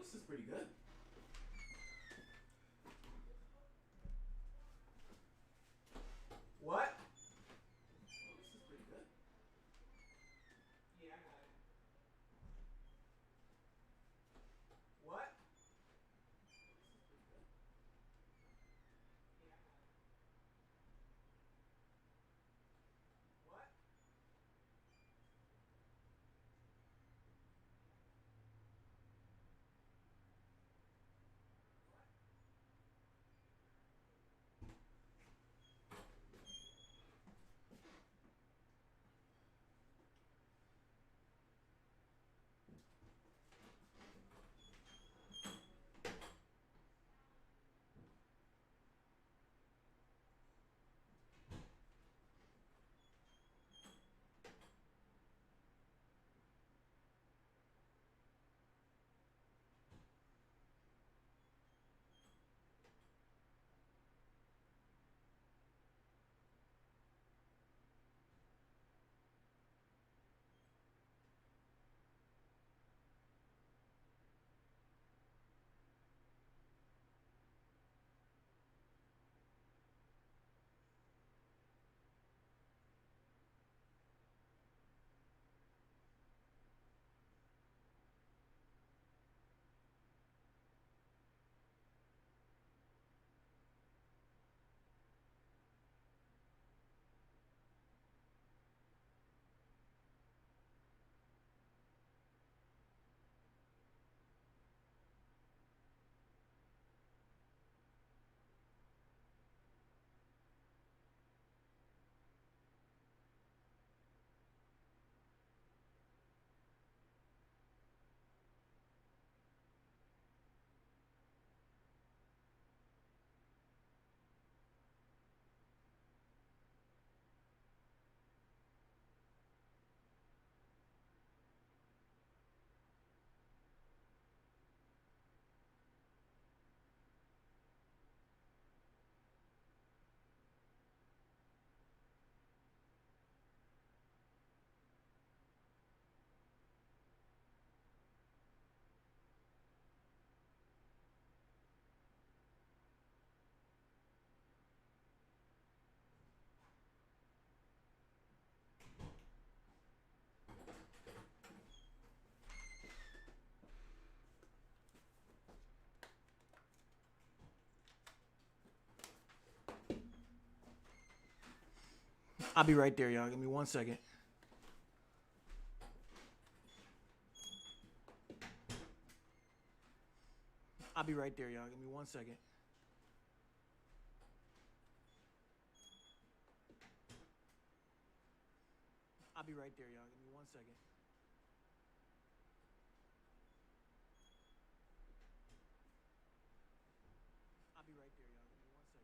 this is pretty good. What? Oh, this is pretty good. Yeah, I got it. What? Oh, this is pretty good. Yeah, I got it. What? I'll be right there, y'all. Give me 1 second. I'll be right there, y'all. Give me 1 second. I'll be right there, y'all. Give me 1 second. I'll be right there, y'all. Give me 1 second.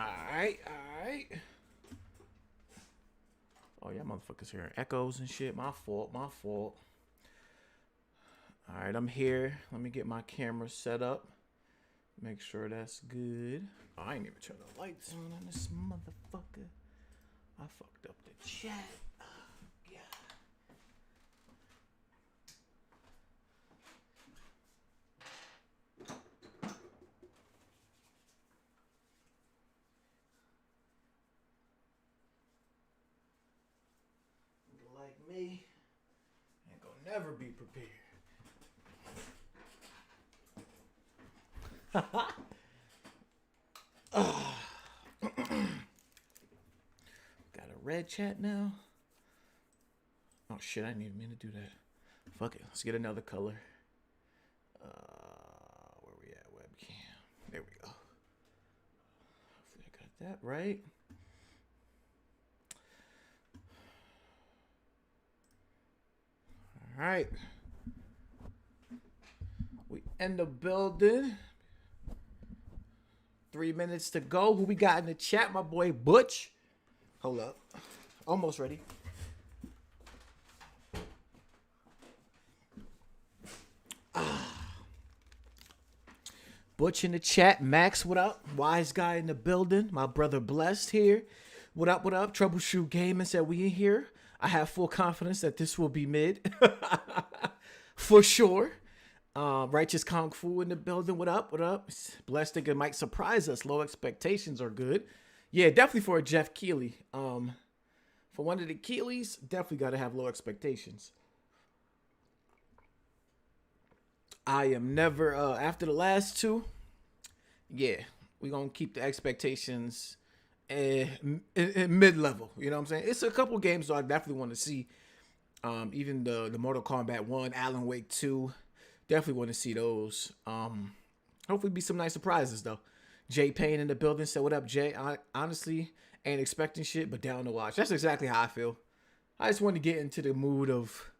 Alright. Oh, yeah, motherfuckers hearing echoes and shit. My fault. Alright, I'm here. Let me get my camera set up. Make sure that's good. Oh, I ain't even turn the lights on this motherfucker. I fucked up the chat. Oh, God. Like me, ain't gonna never be prepared. Got a red chat now. Oh shit, I didn't even mean to do that. Fuck it, let's get another color. Where we at, webcam? There we go. Hopefully I got that right. All right. We in the building. 3 minutes to go. Who we got in the chat? My boy Butch. Hold up. Almost ready. Butch in the chat. Max, what up? Wise guy in the building. My brother Blessed here. What up, what up? Troubleshoot Gaming said we in here. I have full confidence that this will be mid. For sure. Righteous Kung Fu in the building. What up? What up? Blessed think it might surprise us. Low expectations are good. Yeah, definitely for a Geoff Keighley. For one of the Keighley's, definitely got to have low expectations. I am never, after the last two, yeah, we're going to keep the expectations in mid-level. You know what I'm saying? It's a couple games that I definitely want to see. Even the Mortal Kombat 1, Alan Wake 2. Definitely want to see those. Hopefully be some nice surprises, though. Jay Payne in the building said, what up, Jay? I honestly ain't expecting shit, but down to watch. That's exactly how I feel. I just want to get into the mood of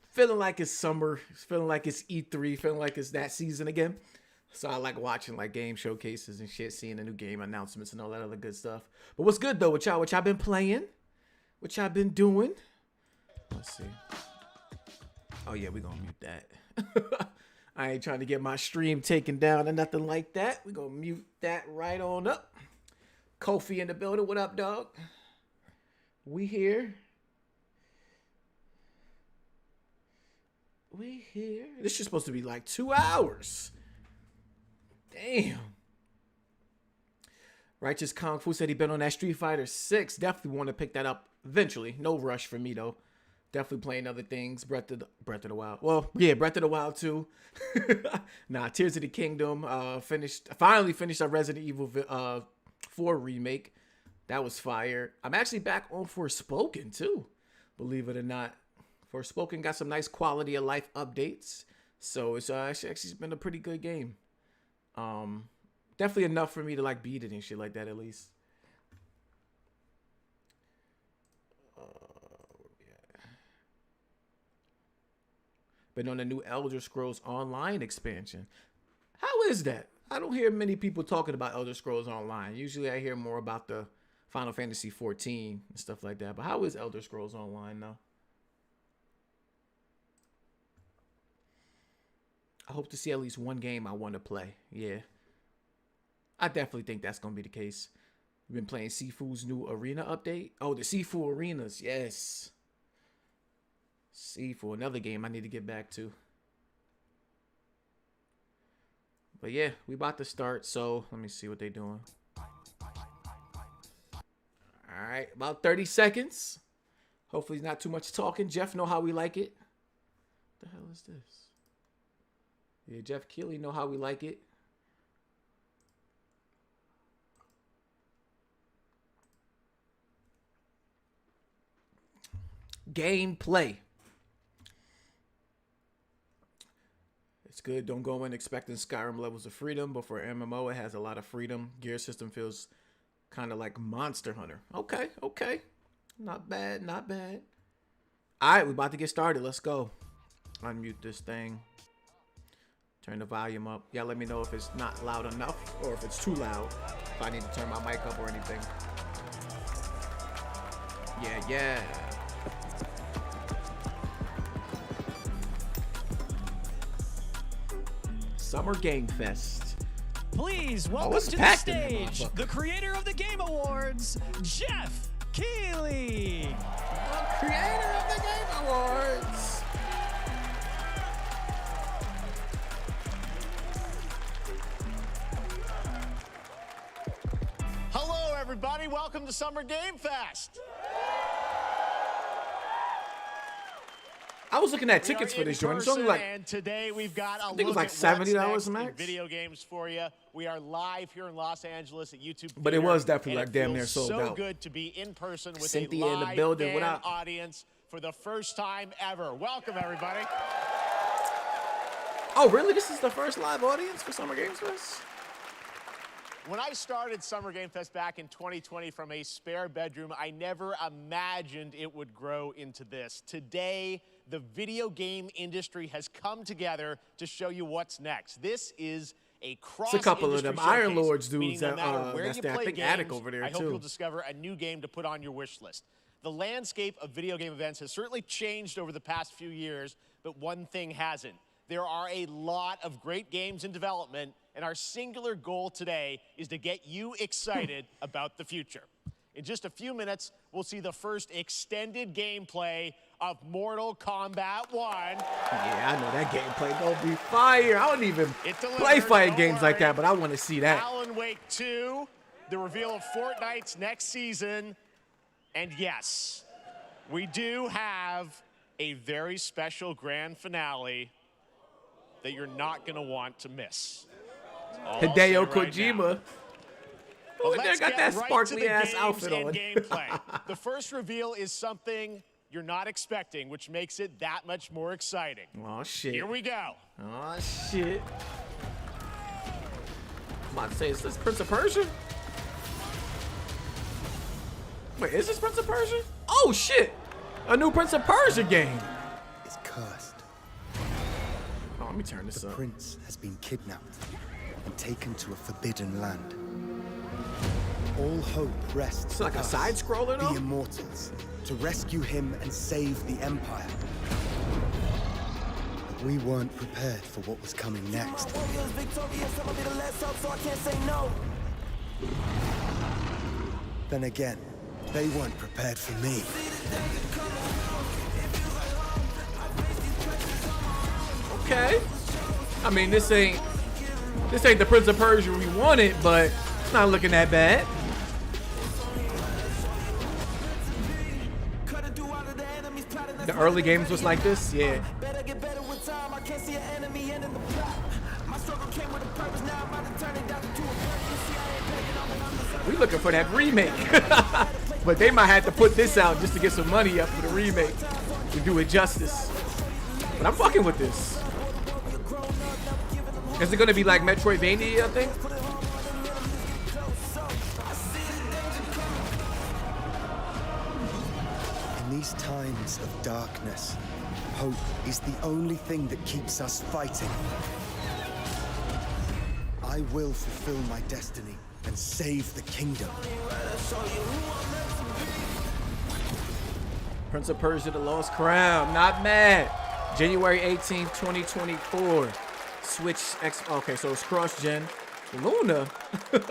feeling like it's summer, feeling like it's E3, feeling like it's that season again. So I like watching like game showcases and shit, seeing the new game announcements and all that other good stuff. But what's good, though, with y'all? What y'all been playing? What y'all been doing? Let's see. Oh, yeah, we gonna mute that. I ain't trying to get my stream taken down or nothing like that. We gonna mute that right on up. Kofi in the building. What up, dog? We here. We here. This is supposed to be like 2 hours. Damn. Righteous Kung Fu said he been on that Street Fighter 6. Definitely want to pick that up eventually. No rush for me, though. Definitely playing other things. Breath of the Wild. Well, yeah, Breath of the Wild too. Nah, Tears of the Kingdom. Finally finished a Resident Evil 4 remake. That was fire. I'm actually back on Forspoken too. Believe it or not. Forspoken got some nice quality of life updates. So it's actually been a pretty good game. Definitely enough for me to like beat it and shit like that at least. Been on the new Elder Scrolls Online expansion. How is that? I don't hear many people talking about Elder Scrolls Online. Usually I hear more about the Final Fantasy 14 and stuff like that. But how is Elder Scrolls Online though? I hope to see at least one game I want to play. Yeah. I definitely think that's going to be the case. We've been playing Sifu's new arena update. Oh, the Sifu arenas. Yes. Sifu, another game I need to get back to. But yeah, we about to start. So let me see what they're doing. All right, about 30 seconds. Hopefully not too much talking. Jeff know how we like it. What the hell is this? Yeah, Geoff Keighley know how we like it. Gameplay. It's good. Don't go in expecting Skyrim levels of freedom, but for MMO, it has a lot of freedom. Gear system feels kind of like Monster Hunter. Okay, okay. Not bad, not bad. All right, we're about to get started. Let's go. Unmute this thing. Turn the volume up. Yeah, let me know if it's not loud enough or if it's too loud. if I need to turn my mic up or anything. Yeah. Summer Game Fest. Please welcome to the stage the creator of the Game Awards, Geoff Keighley. The creator of the Game Awards. Hello, everybody. Welcome to Summer Game Fest. I was looking at tickets for this joint. It's only like, and today we've got a I think it was look like at what's $70 next max. in video games for you. We are live here in Los Angeles at YouTube. But it Theater, was definitely and like it damn near feels sold so out. good to be in person with Cynthia a in the live building. fan What up? audience for the first time ever. Welcome, everybody. Oh, really? This is the first live audience for Summer Games Fest? When I started Summer Game Fest back in 2020 from a spare bedroom, I never imagined it would grow into this. Today, the video game industry has come together to show you what's next. This is a cross-industry It's a couple of them Iron Lords dudes meaning no that, matter where that's you there. I play think games, Attic over there, I hope too. you'll discover a new game to put on your wish list. The landscape of video game events has certainly changed over the past few years, but one thing hasn't. There are a lot of great games in development, and our singular goal today is to get you excited about the future. In just a few minutes, we'll see the first extended gameplay of Mortal Kombat 1. Yeah, I know that gameplay gonna be fire. I don't even It delivers, play fighting don't games like worry. that, but I want to see that. Alan Wake 2, the reveal of Fortnite's next season, and yes, we do have a very special grand finale that you're not going to want to miss. All I'll say Hideo right Kojima. now. Who in But there let's got get that right sparkly to the ass games outfit and on? gameplay. The first reveal is something you're not expecting, which makes it that much more exciting. Oh shit. Here we go. Oh shit. I'm about to say, is this Prince of Persia? Wait, is this Prince of Persia? Oh shit! A new Prince of Persia game. Is cursed. Oh, let me turn this The up. prince has been kidnapped and taken to a forbidden land. All hope rests It's like with a us, side scroller the though. Immortals, to rescue him and save the Empire. But we weren't prepared for what was coming next. Then again, they weren't prepared for me. Okay. I mean, this ain't the Prince of Persia we wanted, but it's not looking that bad. The early games was like this, yeah. We looking for that remake, but they might have to put this out just to get some money up for the remake to do it justice. But I'm fucking with this. Is it gonna be like Metroidvania, I think? In these times of darkness, hope is the only thing that keeps us fighting. I will fulfill my destiny and save the kingdom. Prince of Persia: The Lost Crown. Not mad. January 18th, 2024. Switch X. Okay, so it's cross-gen. Luna. Good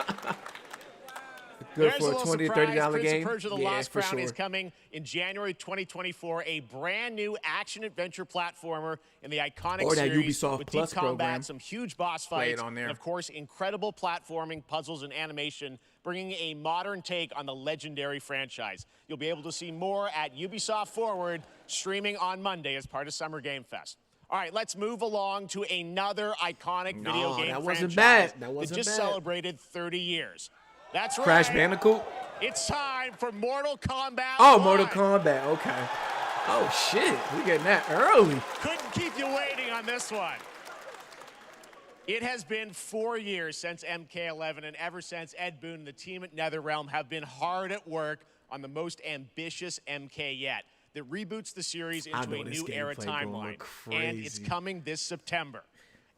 There's for a little $20 to surprise. $30 Prince game. of Persia: The Yeah, Lost for Crown sure. is coming in January 2024. A brand new action-adventure platformer in the iconic Or that series Ubisoft with Plus deep combat, program. some huge boss Play it fights, on there. and of course, incredible platforming, puzzles, and animation, bringing a modern take on the legendary franchise. You'll be able to see more at Ubisoft Forward, streaming on Monday as part of Summer Game Fest. All right, let's move along to another iconic video game that wasn't franchise bad. That wasn't just bad. celebrated 30 years. That's right. Crash Bandicoot. It's time for Mortal Kombat. Oh, 1. Mortal Kombat. Okay. Oh shit, we getting that early. Couldn't keep you waiting on this one. It has been 4 years since MK11, and ever since, Ed Boon and the team at NetherRealm have been hard at work on the most ambitious MK yet that reboots the series into know a this new era gameplay gonna timeline. look And it's crazy. coming this September.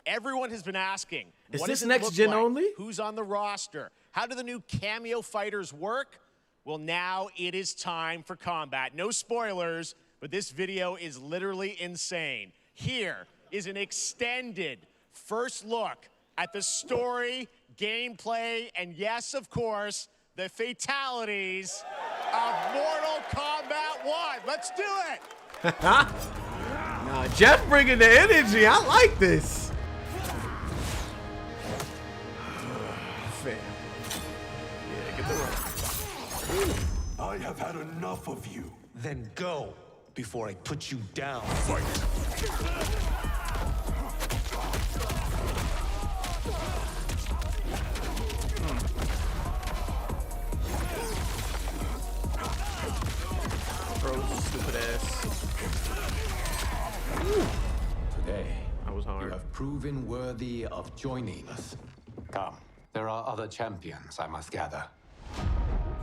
Everyone has been asking, Is what this does it next look gen like? only? Who's on the roster? How do the new cameo fighters work? Well, now it is time for combat. No spoilers, but this video is literally insane. Here is an extended first look at the story, gameplay, and yes, of course, the fatalities of Mortal Kombat 1. Let's do it. Nah, Geoff bringing the energy. I like this. Fair. Yeah, get the run. I have had enough of you. Then go before I put you down. Stupid ass. Today, That was hard. you have proven worthy of joining us. Come, there are other champions I must gather.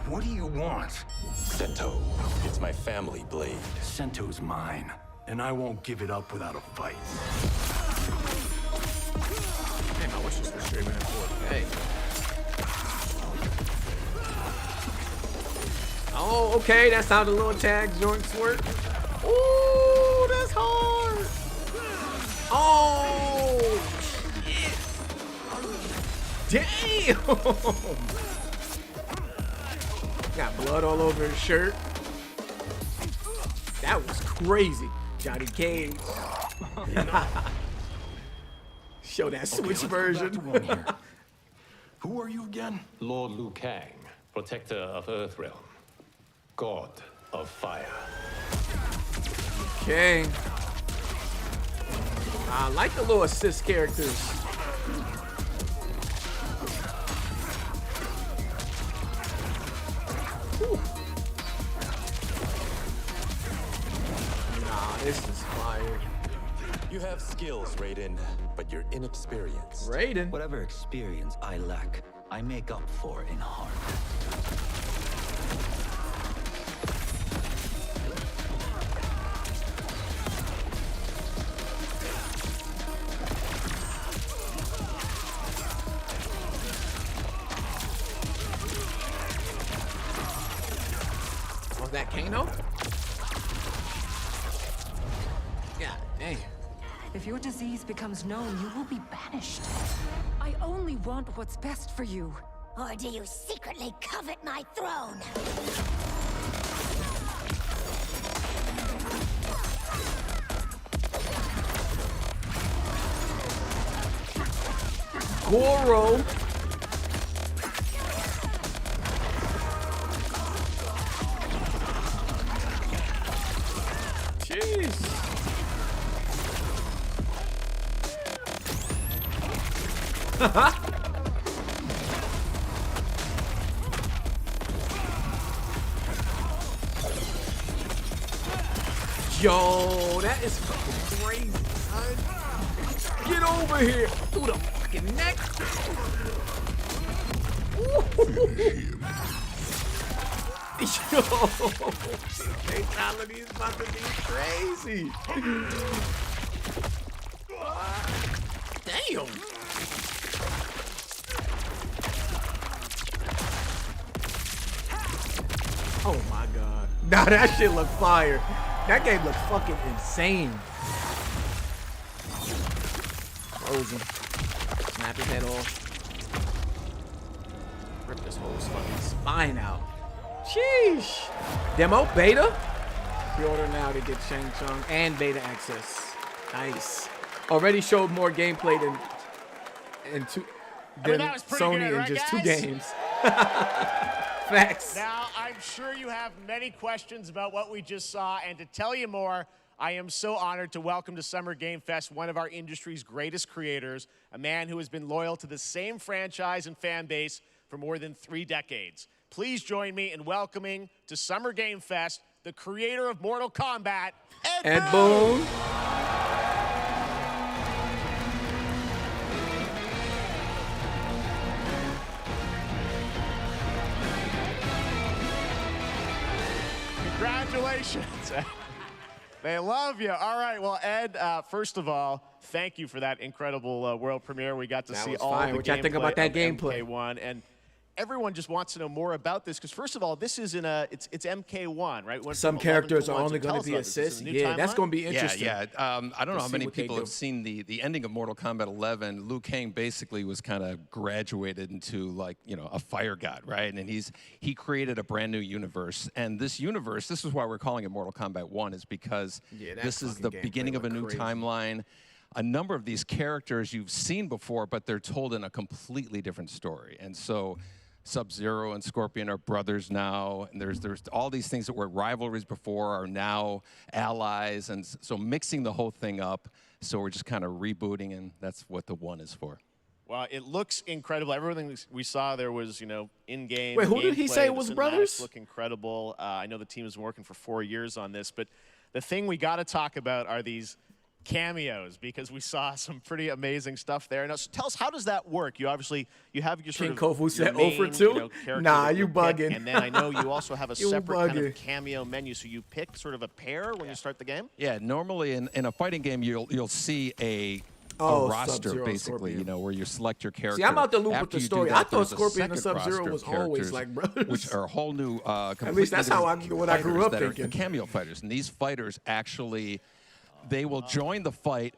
What do you want? Sento, it's my family blade. Sento's mine, and I won't give it up without a fight. Damn, I wish this was streaming at 4K. Oh, okay, that's how the little tag joints work. Ooh, that's hard. Oh, shit. Damn. Got blood all over his shirt. That was crazy. Johnny Cage. Show that Switch version. Who are you again? Lord Liu Kang, protector of Earthrealm, god of fire. Okay. I like the little assist characters. Whew. Nah, this is fire. You have skills, Raiden, but you're inexperienced. Raiden. Whatever experience I lack, I make up for in heart. Was that Kano? God damn. If your disease becomes known, you will be banished. I only want what's best for you. Or do you secretly covet my throne? Goro. Jeez. Yo, that is fucking crazy, son. Get over here. Through the fucking neck. Yo, fatality is about to be crazy. Damn. Oh my god. Nah, that shit look fire. That game look fucking insane. Frozen. Snap his head off. Rip this whole fucking spine out. Sheesh. Demo beta. Pre-order now to get Shang Tsung and beta access. Nice. Already showed more gameplay than Sony good, right, in just guys? 2 games. Facts. Now, I'm sure you have many questions about what we just saw, and to tell you more, I am so honored to welcome to Summer Game Fest one of our industry's greatest creators, a man who has been loyal to the same franchise and fan base for more than 3 decades. Please join me in welcoming to Summer Game Fest the creator of Mortal Kombat, Ed Boon. Congratulations. They love you. All right, well, Ed, first of all, thank you for that incredible world premiere. We got to see was all fire. the What y'all think about that gameplay? MK1, and everyone just wants to know more about this because first of all, this is it's MK1, right? Went Some from 11 characters to are 1. only So tell going us to be about this. Is this a assists. new Yeah, that's timeline? going to be interesting. Yeah. I don't know how see many what they people do. have seen the ending of Mortal Kombat 11. Liu Kang basically was kind of graduated into like, you know, a fire god, right? And he created a brand new universe. And this universe, this is why we're calling it Mortal Kombat 1, is because this is the beginning of a new timeline. A number of these characters you've seen before, but they're told in a completely different story. And so Sub-Zero and Scorpion are brothers now, and there's all these things that were rivalries before are now allies, and so mixing the whole thing up. So we're just kind of rebooting, and that's what the 1 is for. Well, it looks incredible. Everything we saw there was, you know, in-game. Wait, who did he gameplay. say The was cinematics brothers? Look incredible. I know the team has been working for 4 years on this, but the thing we got to talk about are these cameos because we saw some pretty amazing stuff there. Now, so tell us, how does that work? You have your sort King of Kofu your said main, 0 for 2? you know, character Nah, that you pick, bugging. and then I know you also have a You separate kind bugging. of cameo menu. So you pick sort of a pair when you start the game. Yeah, normally in a fighting game you'll see a roster Sub-Zero, basically, Scorpion. you know, where you select your character. See, I'm out the loop with After the you do story. that, I thought there's a Scorpion and second Sub-Zero roster was of always characters, like brothers. which are a whole new, At least that's how what I grew up that are thinking. cameo fighters, and these fighters actually, they will join the fight,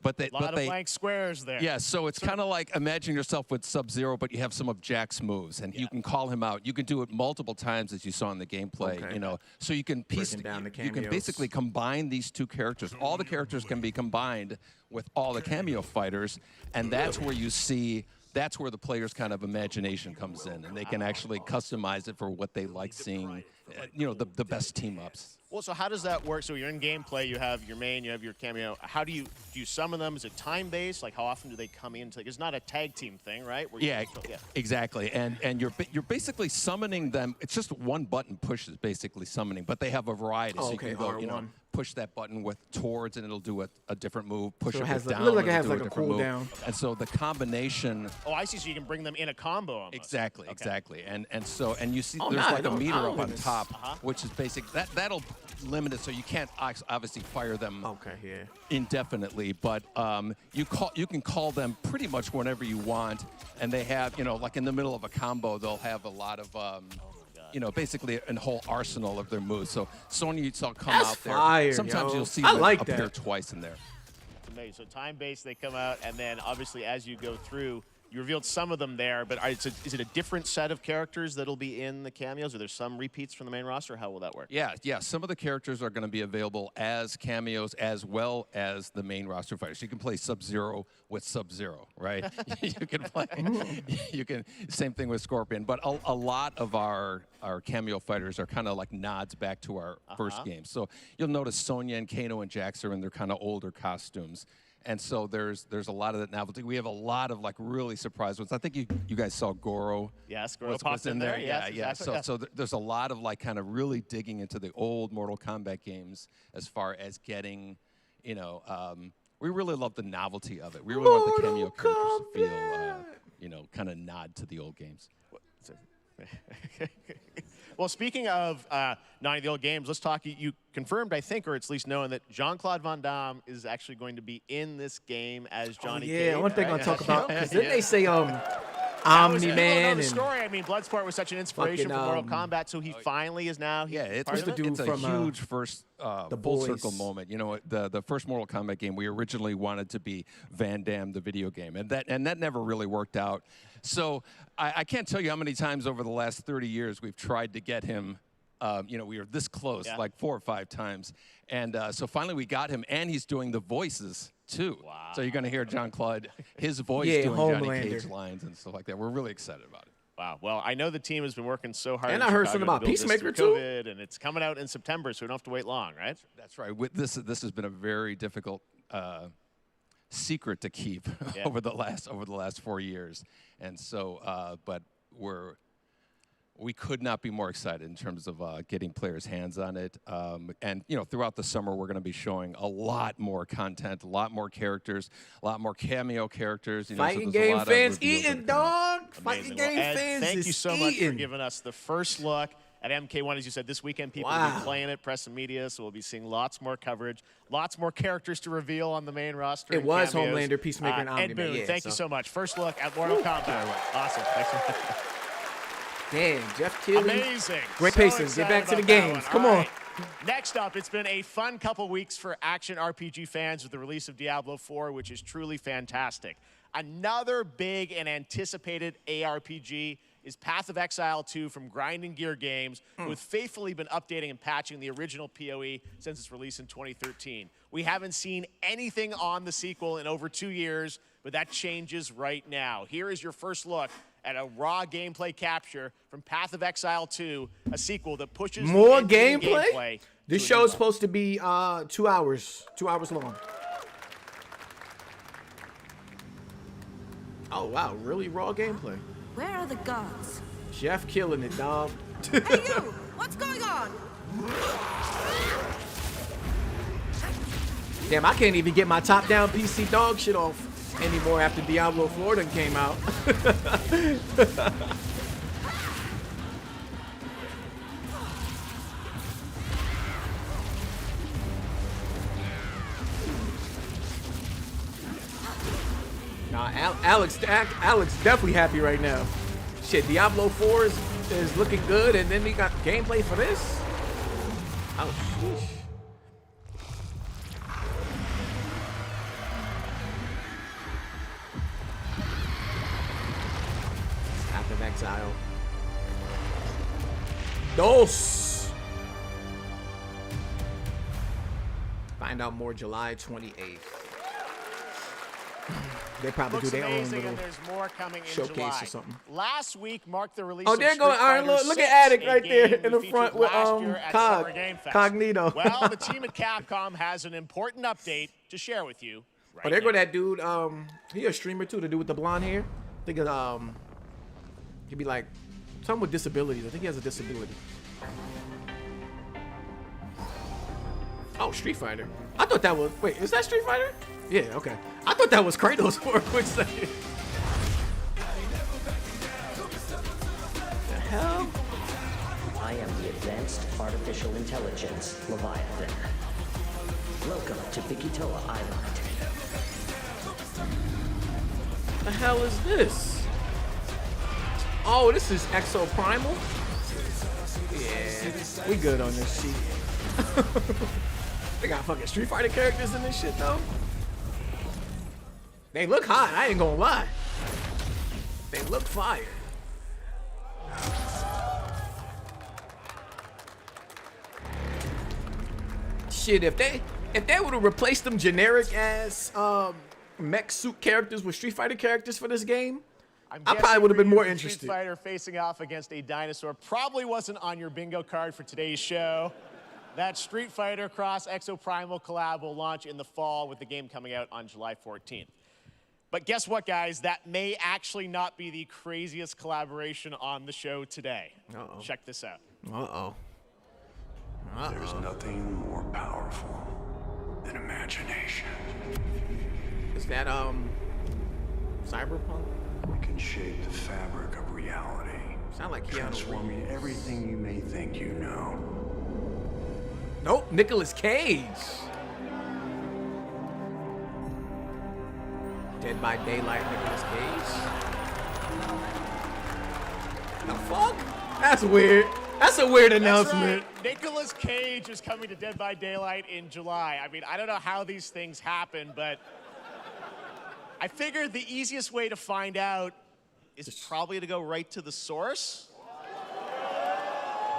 but they A lot of blank squares there. Yeah, so it's kind of like imagine yourself with Sub-Zero, but you have some of Jack's moves, and you can call him out. You can do it multiple times, as you saw in the gameplay. You know, so you can you can basically combine these two characters. All the characters can be combined with all the cameo fighters, and that's where you see. That's where the player's kind of imagination comes in, and they can actually customize it for what they like seeing. You know, the best team ups. Well, so how does that work? So you're in gameplay, you have your main, you have your cameo. How do you summon them? Is it time-based? Like how often do they come into? It's not a tag team thing, right? Where Yeah, exactly. And you're basically summoning them. It's just one button push is basically summoning, but they have a variety. So you can go, you know, push that button with towards, and it'll do a different move. Push So it has with like- down. look like it it'll has do like a different move. cooldown. And so the combination. Oh, I see. So you can bring them in a combo. Almost. Exactly, exactly. And you see Oh, there's nah, like a no, meter up on limits. top, which is basic. That'll limit it, so you can't obviously fire them indefinitely. But you can call them pretty much whenever you want, and they have, you know, like in the middle of a combo, they'll have a lot of. You know, basically a whole arsenal of their moves. So Sonya, you saw come That's out there. fire, Sometimes yo. you'll see I them like appear that. twice in there. It's amazing. So time-based, they come out, and then obviously as you go through, you revealed some of them there, but is it a different set of characters that'll be in the cameos? Are there some repeats from the main roster? How will that work? Yeah. Some of the characters are going to be available as cameos as well as the main roster fighters. You can play Sub-Zero with Sub-Zero, right? You can play. Same thing with Scorpion. But a lot of our cameo fighters are kind of like nods back to our first game. So you'll notice Sonya and Kano and Jax are in their kind of older costumes. And so there's a lot of that novelty. We have a lot of like really surprise ones. I think you guys saw Goro. Yes, Goro was popped in there. Yeah, Yes, yeah. exactly. So there's a lot of like kind of really digging into the old Mortal Kombat games as far as getting, you know, we really love the novelty of it. We really want the cameo characters to feel, you know, kind of nod to the old games. Well, speaking of nodding to the old games, let's talk. You confirmed, I think, or it's at least known that Jean-Claude Van Damme is actually going to be in this game as Johnny Cage. One thing right? I'll talk about, because didn't they say That was- Omni-Man the and story. I mean, Bloodsport was such an inspiration fucking, for Mortal Kombat, so he finally is now. It's part of it? it's a from, huge first The full Boys. circle moment. You know, the first Mortal Kombat game we originally wanted to be Van Damme the video game, and that never really worked out. So I can't tell you how many times over the last 30 years we've tried to get him. You know, we were this close, like 4 or 5 times, and so finally we got him, and he's doing the voices too. Wow. So you're going to hear Jean-Claude, his voice doing Johnny Cage lines and stuff like that. We're really excited about it. Wow. Well, I know the team has been working so hard. And in I heard Chicago something to about build this Peacemaker, through too. COVID, and it's coming out in September, so we don't have to wait long, right? That's right. This has been a very difficult secret to keep over the last 4 years, and so but we could not be more excited in terms of getting players' hands on it. And, you know, throughout the summer, we're going to be showing a lot more content, a lot more characters, a lot more cameo characters. You know, Fighting so there's a game lot of fans reveals eating, that are coming. dog. Fighting Amazing. game Well, Ed, fans thank is you so much for eating. giving us the first look at MK1, as you said, this weekend people will be playing it, press and media, so we'll be seeing lots more coverage, lots more characters to reveal on the main roster. It was cameos. Homelander, Peacemaker, and Omni-Man. Ed Boon, yeah, thank you so much. First look at Mortal Kombat. Awesome. Thanks for Damn, Geoff Keighley. Amazing. Great So patience. Get back to the games. Come on. Next up, it's been a fun couple weeks for action RPG fans with the release of Diablo 4, which is truly fantastic. Another big and anticipated ARPG is Path of Exile 2 from Grind & Gear Games, who have faithfully been updating and patching the original PoE since its release in 2013. We haven't seen anything on the sequel in over 2 years, but that changes right now. Here is your first look at a raw gameplay capture from Path of Exile 2, a sequel that pushes more the gameplay. This show is supposed to be 2 hours long. Oh wow, really raw gameplay. Where are the gods? Geoff killing it, dog. Hey you! What's going on? Damn, I can't even get my top-down PC dog shit off anymore after Diablo 4 done came out. Nah, Alex definitely happy right now. Shit, Diablo 4 is looking good, and then we got gameplay for this. Oh, sheesh. Path of Exile. Dos. Find out more July 28th. They probably Looks do their own amazing, little and there's more coming in showcase July. or something. Last week marked the release Oh, of there Street go Iron. Fighter Look 6, at Attic a right there game in the we front featured with last year at Summer Game Fest. Cognito. Well, the team at Capcom has an important update to share with you. Right Oh, there go now. that dude. He a streamer too. The dude with the blonde hair. I think he'd be like something with disabilities. I think he has a disability. Oh, Street Fighter. I thought that was. Wait, is that Street Fighter? Yeah. Okay. I thought that was Kratos for a quick second. The hell? I am the Advanced Artificial Intelligence Leviathan. Welcome to Bikitoa Island. The hell is this? Oh, this is Exo Primal? Yeah, we good on this shit. They got fucking Street Fighter characters in this shit though. They look hot, I ain't gonna lie. They look fire. Shit, if they would have replaced them generic ass mech suit characters with Street Fighter characters for this game, I probably would have been more interested. Street Fighter facing off against a dinosaur probably wasn't on your bingo card for today's show. That Street Fighter Cross Exo Primal collab will launch in the fall with the game coming out on July 14th. But guess what, guys? That may actually not be the craziest collaboration on the show today. Uh-oh. Check this out. Uh-oh. There's nothing more powerful than imagination. Is that Cyberpunk? It can shape the fabric of reality. Sound like Keanu transforming everything you may think you know. Nope, Nicolas Cage. Dead by Daylight, Nicolas Cage. The fuck? That's weird. That's a weird announcement. Right. Nicolas Cage is coming to Dead by Daylight in July. I mean, I don't know how these things happen, but I figured the easiest way to find out is probably to go right to the source.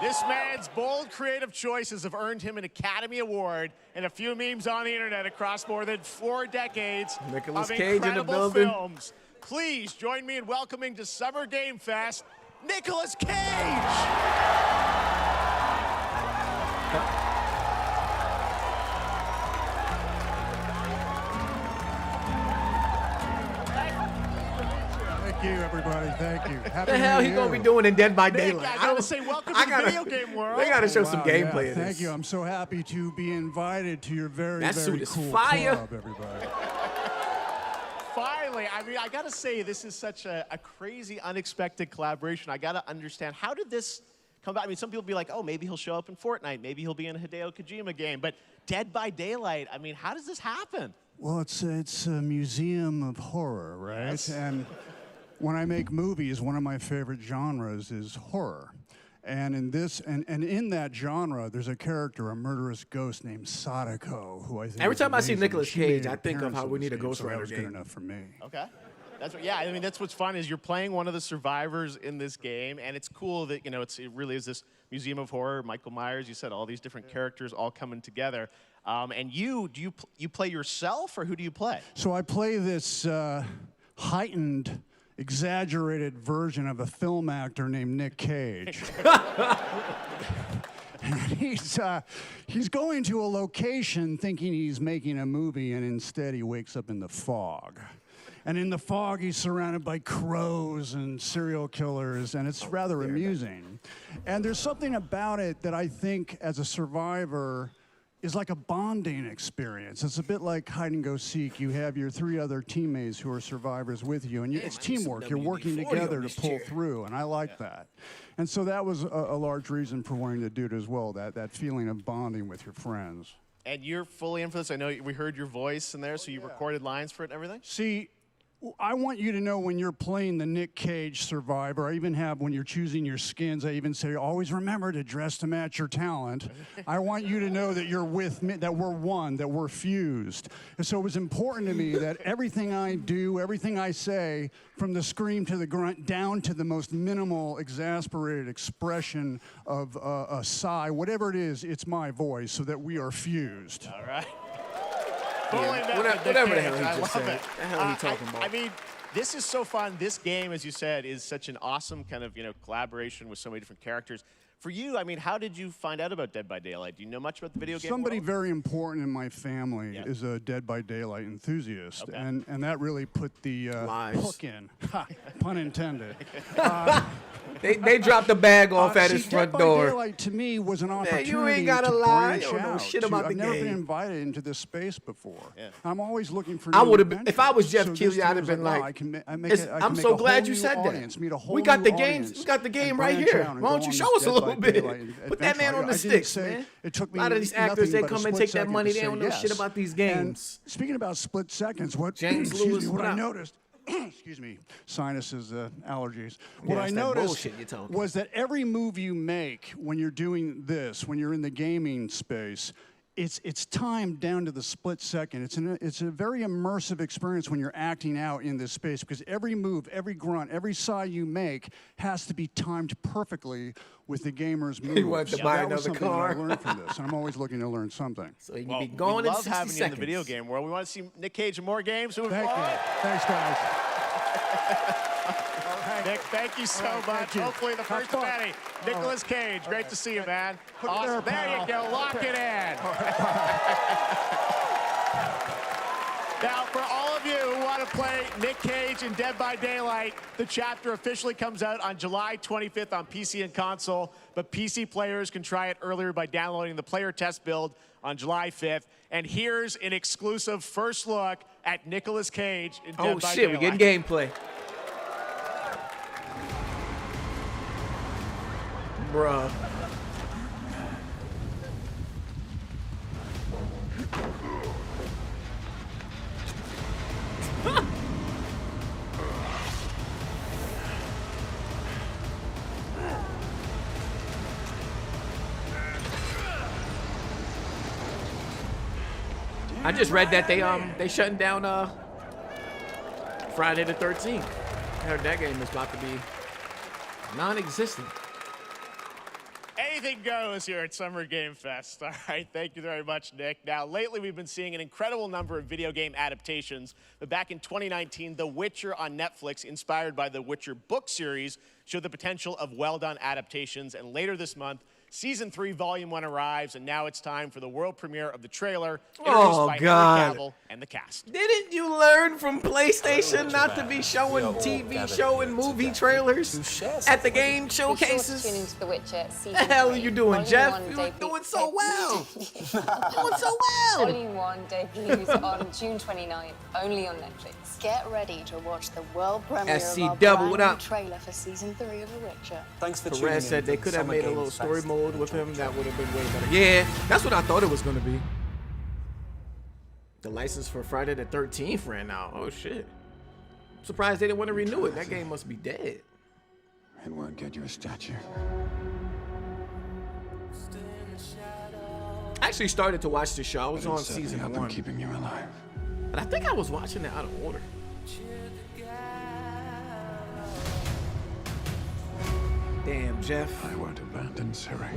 This man's bold creative choices have earned him an Academy Award and a few memes on the internet across more than 4 decades Nicolas of Cage in the incredible building. films. Please join me in welcoming to Summer Game Fest, Nicolas Cage! Thank you, everybody. Thank you. Happy What the hell New he gonna Year. be doing in Dead by Nick, Daylight? I gotta say, welcome to the video game world. They gotta show Wow, some gameplay yeah, of this. Thank you. I'm so happy to be invited to your very, That very suit is cool fire. club, everybody. Finally, I mean, I gotta say, this is such a crazy, unexpected collaboration. I gotta understand, how did this come back. I mean, some people be like, oh, maybe he'll show up in Fortnite. Maybe he'll be in a Hideo Kojima game. But Dead by Daylight, I mean, how does this happen? Well, it's a museum of horror, right? Yes. And when I make movies, one of my favorite genres is horror. And in this, and in that genre, there's a character, a murderous ghost named Sadako, who I think Every is time I see amazing. Nicolas She made Cage, an I think of how appearance we in need a this game, Ghost so that Rider was game. good enough for me. Okay. That's what, yeah, I mean, that's what's fun is you're playing one of the survivors in this game, and it's cool that, you know, it really is this museum of horror. Michael Myers, you said all these different characters all coming together. And you play yourself, or who do you play? So I play this heightened, exaggerated version of a film actor named Nick Cage. And he's going to a location thinking he's making a movie, and instead he wakes up in the fog. And in the fog, he's surrounded by crows and serial killers, and it's rather amusing. And there's something about it that I think, as a survivor, is like a bonding experience. It's a bit like hide and go seek. You have your 3 other teammates who are survivors with you, and it's teamwork. You're working together to pull through, and I like that. And so that was a large reason for wanting to do it as well, that feeling of bonding with your friends. And you're fully in for this. I know we heard your voice in there, so you recorded lines for it and everything? See, I want you to know when you're playing the Nick Cage survivor, I even have, when you're choosing your skins, I even say, always remember to dress to match your talent. I want you to know that you're with me, that we're one, that we're fused. And so it was important to me that everything I do, everything I say, from the scream to the grunt, down to the most minimal, exasperated expression of a sigh, whatever it is, it's my voice, so that we are fused. All right. Yeah, whatever the hell he just said. It. The hell are you talking about? I mean, this is so fun. This game, as you said, is such an awesome kind of, collaboration with so many different characters. For you, I mean, how did you find out about Dead by Daylight? Do you know much about the video game Somebody world? very important in my family is a Dead by Daylight enthusiast, and that really put the hook in. Ha, pun intended. They dropped the bag off at his front Dead door. by Daylight to me was an opportunity you ain't gotta to lie. branch You don't know out. shit about the I've never game. been invited into this space before. Yeah. I'm always looking for. I new would have, adventures. if I was Geoff So this Keighley, to I'd me have was been wow, like, I can make I'm a so glad whole you new said audience, that. meet a whole We got new the games. audience We got the game and right branch here. out and Why go don't you on show this us a Dead by little bit? Daylight Put that man adventure. on the I didn't sticks, say- man. It took me A lot of these nothing actors, they but a come and split take that second money. to They say don't know shit yes. about these And games. speaking about split seconds, what James excuse Lewis, me, what what I up? noticed, excuse me, sinuses, allergies. Yeah, What I it's that noticed bullshit you're talking. was that every move you make when you're doing this, when you're in the gaming space, it's timed down to the split second. It's a very immersive experience when you're acting out in this space, because every move, every grunt, every sigh you make has to be timed perfectly with the gamer's moves. He wanted to buy that was another something that car. I learned from this, and I'm always looking to learn something. So you can Well, be gone we in love 60 having seconds. you in the video game world. We want to see Nick Cage in more games. Moving Thank you. forward. Thanks, guys. Nick, thank you so much. thank you. Hopefully the Have first fun. of many. Nicolas Cage, great to see you, man. Put it Awesome. there, There you pal. go. Lock it in. Now, for all of you who want to play Nick Cage in Dead by Daylight, the chapter officially comes out on July 25th on PC and console, but PC players can try it earlier by downloading the player test build on July 5th. And here's an exclusive first look at Nicolas Cage in Dead Oh by shit, Daylight. we're getting gameplay. Bruh. I just read that they shutting down Friday the 13th. I heard that game is about to be non-existent. Anything goes here at Summer Game Fest. All right, thank you very much, Nick. Now, lately we've been seeing an incredible number of video game adaptations, but back in 2019, The Witcher on Netflix, inspired by the Witcher book series, showed the potential of well-done adaptations, and later this month, Season 3, Volume 1 arrives, and now it's time for the world premiere of the trailer, Oh, introduced by God. Henry Cavill and the cast. Didn't you learn from PlayStation not to be showing TV show and movie trailers at the game showcases? Tuning to The Witcher The hell are you doing, Jeff? Volume You 1 were doing so well. Doing so well. Volume 1 debuts on June 29th, only on Netflix. Get ready to watch the world premiere SC of our Double, brand what new up? trailer for Season 3 of The Witcher. Thanks for Perez said they could have made a little story mode with him. That would have been way better. Yeah, that's what I thought it was going to be. The license for Friday the 13th ran out. Oh, shit. I'm surprised they didn't want to renew it. That game must be dead. It won't get you a statue. I actually started to watch the show. I was on season 1. Keeping you alive. But I think I was watching it out of order. Damn, Jeff. I won't abandon Siri.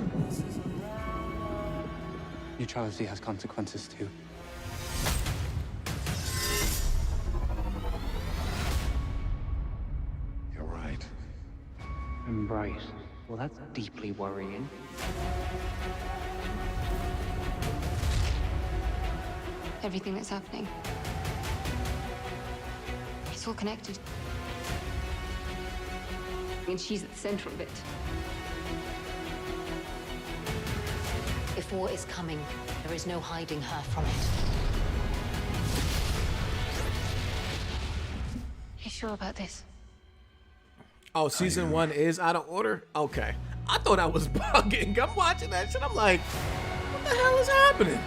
Neutrality has consequences too. You're right. Embrace. Well, that's deeply worrying. Everything that's happening, it's all connected. And she's at the center of it. If war is coming, there is no hiding her from it. You sure about this? Oh, season 1 is out of order? Okay. I thought I was bugging. I'm watching that shit. I'm like, what the hell is happening?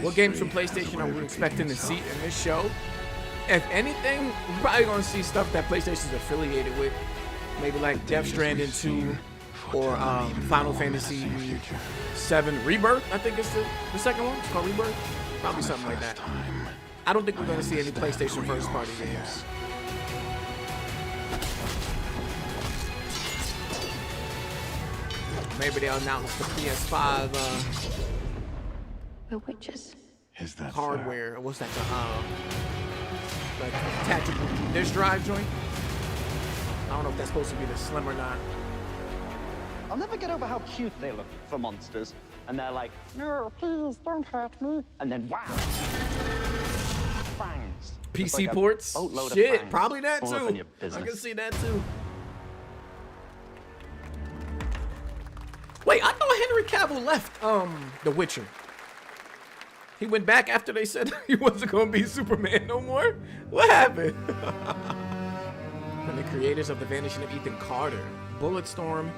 What games from PlayStation are we expecting to see in this show? If anything, we're probably gonna see stuff that PlayStation's affiliated with. Maybe like Death Stranding 2 or Final Fantasy 7 Rebirth, I think it's the second one. It's called Rebirth. Probably something like that. I don't think we're gonna see any PlayStation first party games. Maybe they'll announce the PS5 We're witches. Is that hardware. What's that? Like tactical disk drive joint. I don't know if that's supposed to be the Slim or not. I'll never get over how cute they look for monsters. And they're like, no, please don't hurt me. And then wow. Fangs. Just PC like a ports? boatload of Shit, fangs probably that all up in too. your I can business. see that too. Wait, I thought Henry Cavill left The Witcher. He went back after they said he wasn't gonna be Superman no more? What happened? From the creators of The Vanishing of Ethan Carter, Bulletstorm,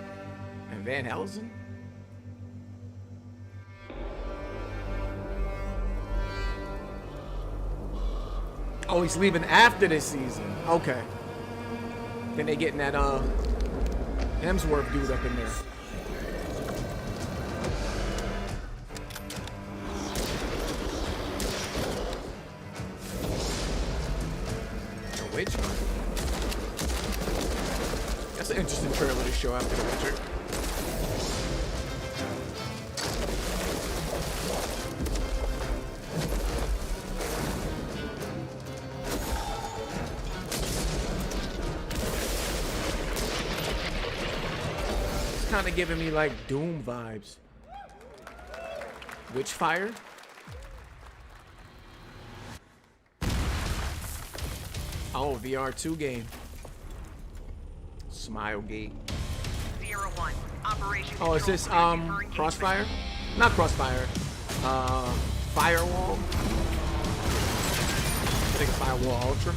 and Van Helsing? Oh, he's leaving after this season. Okay. Then they getting that Hemsworth dude up in there. The Witcher. That's an interesting trailer to show after The Witcher. Kind of giving me like Doom vibes. Witchfire? Oh, VR2 game. Smilegate. 01. Operation Oh, is this Crossfire? Not Crossfire. Firewall. I think Firewall Ultra.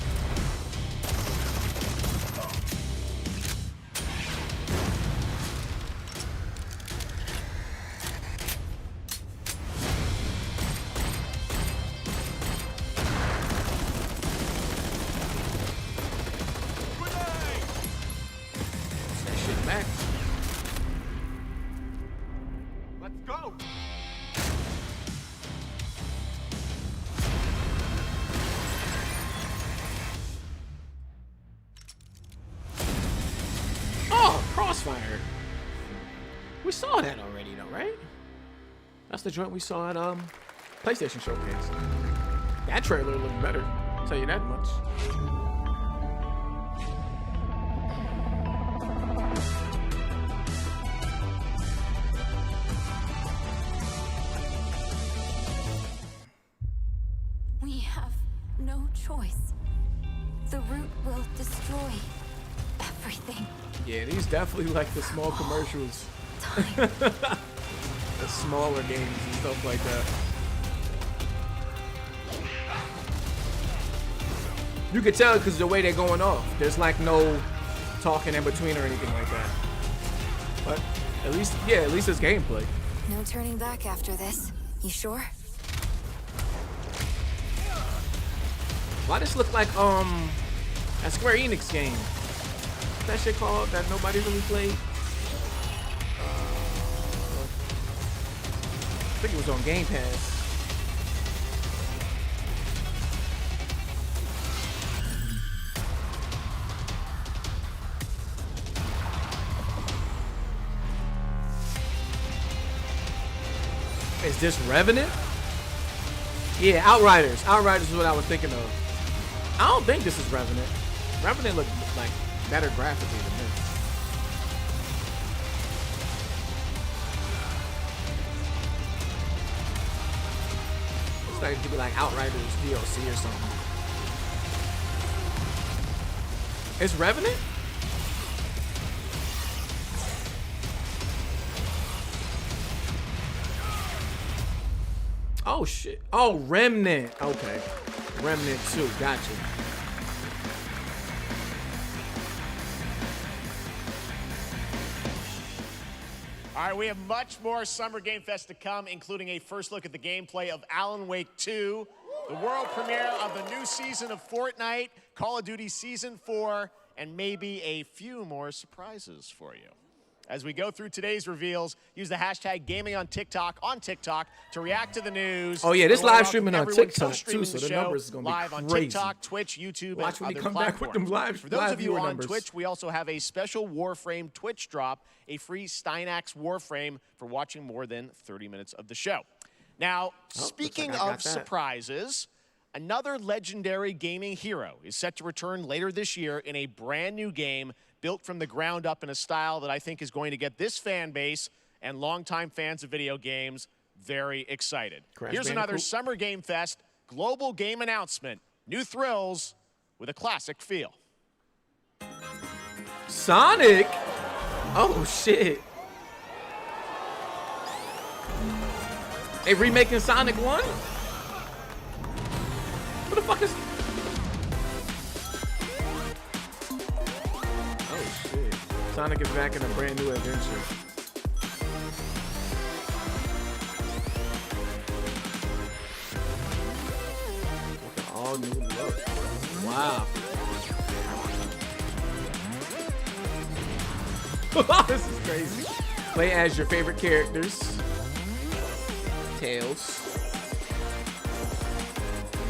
fire. We saw that already, though, right? That's the joint we saw at PlayStation Showcase. That trailer looked better. I'll tell you that much. We have no choice. The root will destroy everything. Yeah, these definitely like the small commercials. The smaller games and stuff like that. You could tell because the way they're going off. There's like no talking in between or anything like that. But at least, yeah, at least it's gameplay. No turning back after this. You sure? Why this look like a Square Enix game? What's that shit called that nobody really played? I think it was on Game Pass. Is this Revenant? Yeah, Outriders. Outriders is what I was thinking of. I don't think this is Revenant. Revenant looked like better graphically than this. Looks like it could be like Outriders DLC or something. It's Revenant? Oh shit. Oh, Remnant. Okay. Remnant 2. Gotcha. All right, we have much more Summer Game Fest to come, including a first look at the gameplay of Alan Wake 2, the world premiere of the new season of Fortnite, Call of Duty Season 4, and maybe a few more surprises for you. As we go through today's reveals, use the hashtag gaming on TikTok to react to the news. Oh yeah, this We'll live streaming on TikTok co-streaming too, so the show numbers is gonna be live crazy. on TikTok, Twitch, YouTube, Watch and when you other come back with them platforms. live. For those live of you viewer on numbers. Twitch, we also have a special Warframe Twitch drop, a free Steinax Warframe for watching more than 30 minutes of the show. Now, speaking like I got of that. surprises, another legendary gaming hero is set to return later this year in a brand new game built from the ground up in a style that I think is going to get this fan base and longtime fans of video games very excited. Here's another Summer Game Fest global game announcement. New thrills with a classic feel. Sonic? Oh shit. They remaking Sonic 1? What the fuck is... Oh shit. Sonic is back in a brand new adventure. All new look. Wow. This is crazy. Play as your favorite characters. Tails.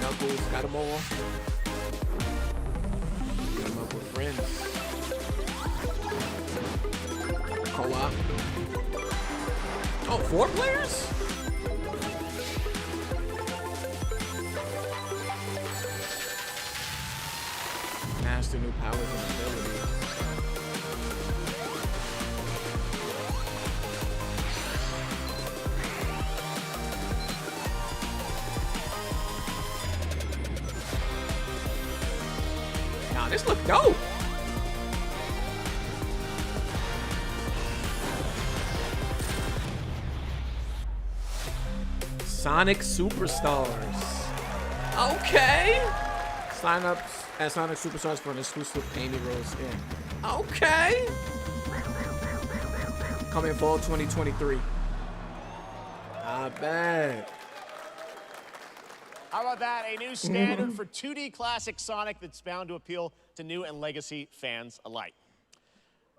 Knuckles, got them all. Got them up with friends. Co-op. Oh, 4 players? Master new powers and abilities. Now this look dope. Sonic Superstars. Okay. Sign up as Sonic Superstars for an exclusive Amy Rose skin. Okay. Coming fall 2023. I bet. How about that? A new standard for 2D classic Sonic that's bound to appeal to new and legacy fans alike.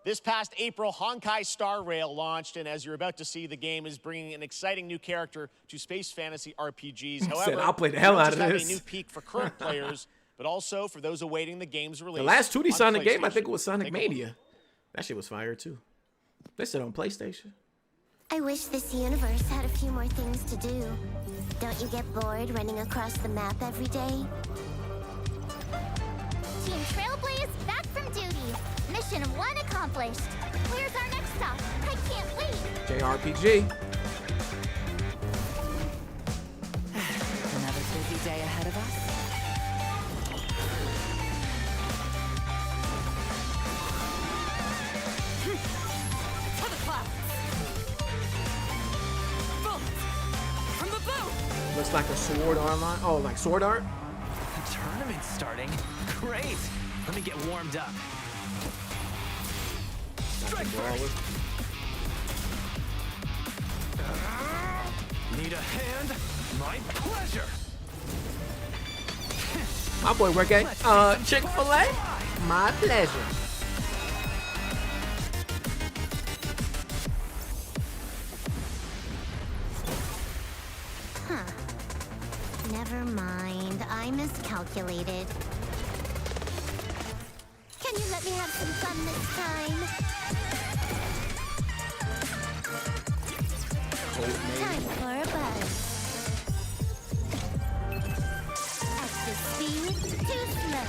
This past April, Honkai Star Rail launched, and as you're about to see, the game is bringing an exciting new character to space fantasy RPGs. However, I'll play the hell out of have this. a new peak for current players, but also for those awaiting the game's release. The last 2D on Sonic game, I think PlayStation. it was Sonic Take a look. Mania. That shit was fire too. They said on PlayStation. I wish this universe had a few more things to do. Don't you get bored running across the map every day? Team Trailblaze back from duty. Mission 1 accomplished. Where's our next stop? I can't wait. JRPG. Another busy day ahead of us. To the clouds. Bullets from the boat. Looks like a sword online. Oh, like sword art? The tournament's starting. Great. Let me get warmed up. Strike first. Need a hand? My pleasure. My boy work at Chick-fil-A. My pleasure. Huh. Never mind. I miscalculated. Can you let me have some fun this time? Time for a buzz. Extra speed, too slow.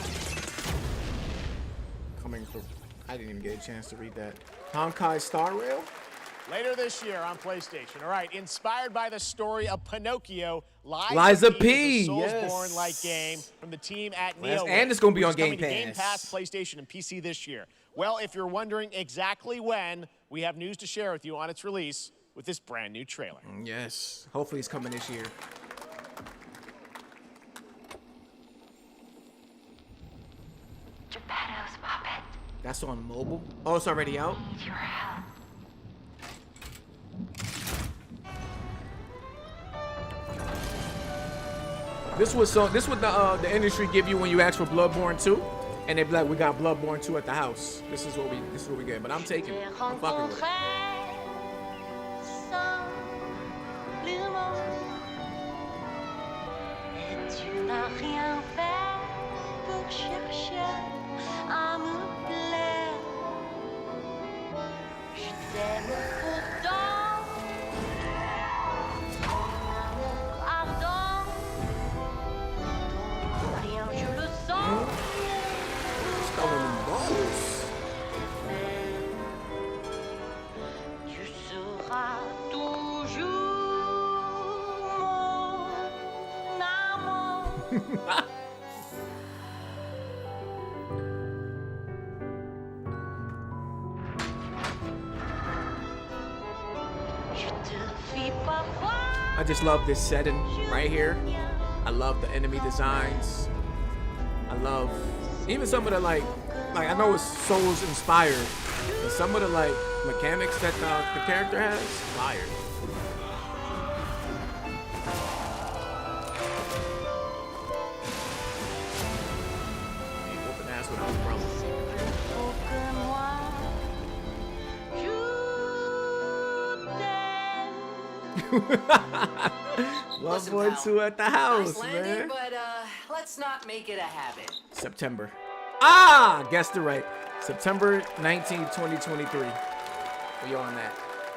Coming from, I didn't even get a chance to read that. Honkai Star Rail? Later this year on PlayStation. All right, inspired by the story of Pinocchio, Liza P, is a Soulsborne-like game from the team at Neo. And it's going to be on Game Pass. Game Pass, Pass, PlayStation, and PC this year. Well, if you're wondering exactly when, we have news to share with you on its release with this brand new trailer. Yes, hopefully it's coming this year. Geppetto's puppet. That's on mobile? Oh, it's already out? Need your help. This was the industry give you when you ask for Bloodborne 2, and they be like, we got Bloodborne 2 at the house. This is what we get. But I'm taking it. I'm fucking with it. I just love this setting right here. I love the enemy designs. I love even some of the like I know it's Souls inspired, but some of the like mechanics that the character has, fire. Hey, whooping ass with an umbrella. Bloodborne 2 at the house, nice landing, man. But let's not make it a habit. September. Ah, guessed it right. September 19, 2023. We on that.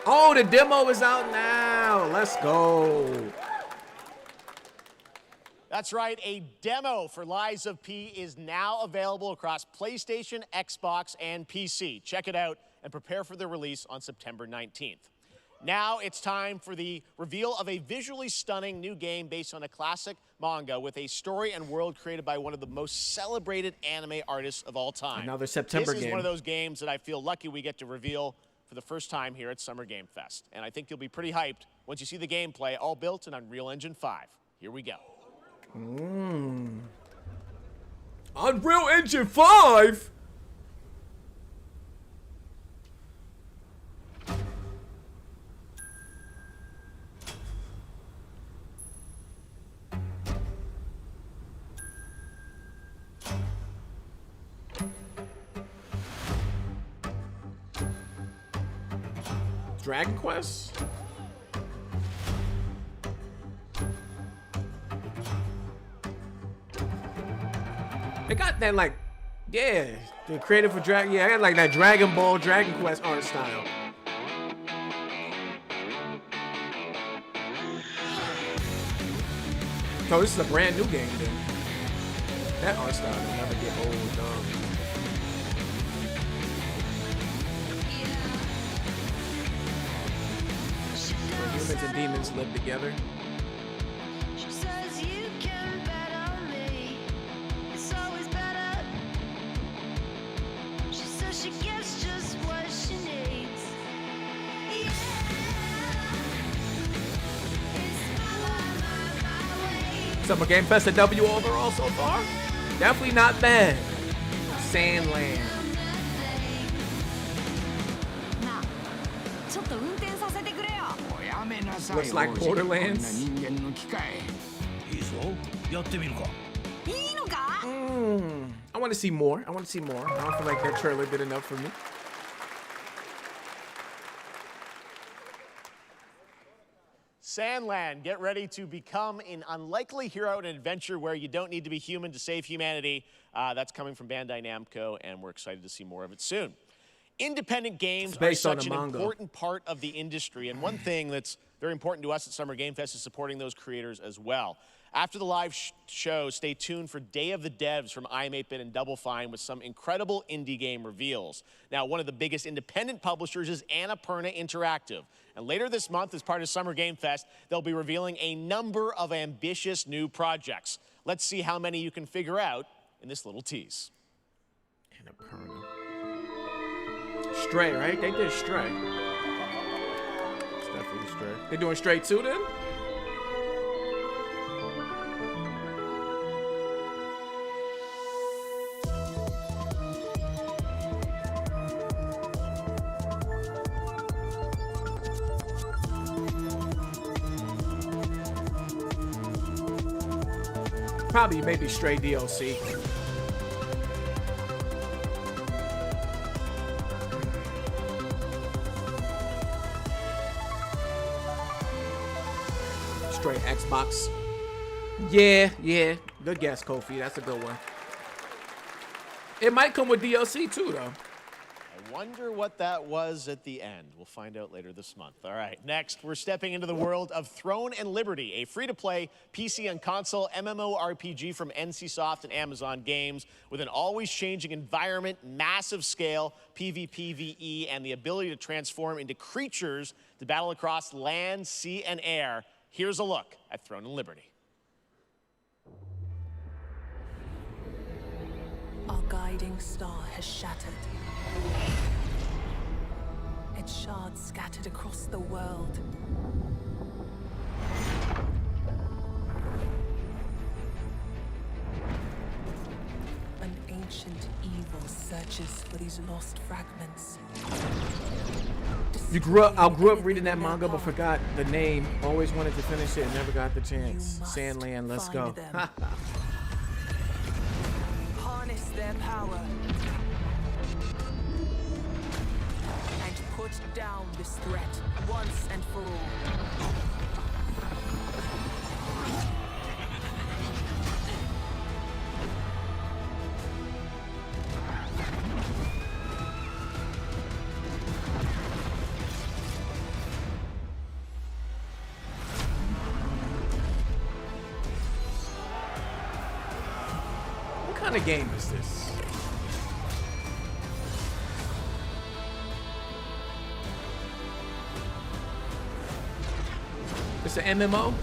Oh, the demo is out now. Let's go. That's right. A demo for Lies of P is now available across PlayStation, Xbox, and PC. Check it out and prepare for the release on September 19th. Now it's time for the reveal of a visually stunning new game based on a classic manga with a story and world created by one of the most celebrated anime artists of all time. Another September game. This is game. one of those games that I feel lucky we get to reveal for the first time here at Summer Game Fest. And I think you'll be pretty hyped once you see the gameplay, all built in Unreal Engine 5. Here we go. Unreal Engine 5? Dragon Quest? They got that the creative for Dragon. Yeah, I got like that Dragon Ball, Dragon Quest art style. So this is a brand new game then. That art style will never get old, dog. Where humans and demons live together. She says you can bet on me. It's always better. She says she gets just what she needs. Summer Game Fest, a W overall so far. Definitely not bad. Sandland. Looks like Borderlands. I want to see more. I want to see more. I don't feel like that trailer did enough for me. Sandland, get ready to become an unlikely hero in an adventure where you don't need to be human to save humanity. That's coming from Bandai Namco, and we're excited to see more of it soon. Independent games are such an important part of the industry, and one thing that's very important to us at Summer Game Fest is supporting those creators as well. After the live show, stay tuned for Day of the Devs from iam8bit and Double Fine with some incredible indie game reveals. Now, one of the biggest independent publishers is Annapurna Interactive. And later this month, as part of Summer Game Fest, they'll be revealing a number of ambitious new projects. Let's see how many you can figure out in this little tease. Annapurna. Stray, right? They did Stray. It's definitely Stray. They're doing Stray 2 then? Probably maybe Stray DLC. Stray Xbox. Yeah. Good guess, Kofi. That's a good one. It might come with DLC too, though. I wonder what that was at the end. We'll find out later this month. All right, next, we're stepping into the world of Throne and Liberty, a free-to-play PC and console MMORPG from NCSoft and Amazon Games with an always-changing environment, massive scale, PvPvE, and the ability to transform into creatures to battle across land, sea, and air. Here's a look at Throne and Liberty. Our guiding star has shattered. Its shards scattered across the world. An ancient evil searches for these lost fragments. I grew up reading that manga but forgot the name. Always wanted to finish it and never got the chance. Sandland, let's go. Harness their power. And put down this threat once and for all. What kind of game is this? It's an MMO?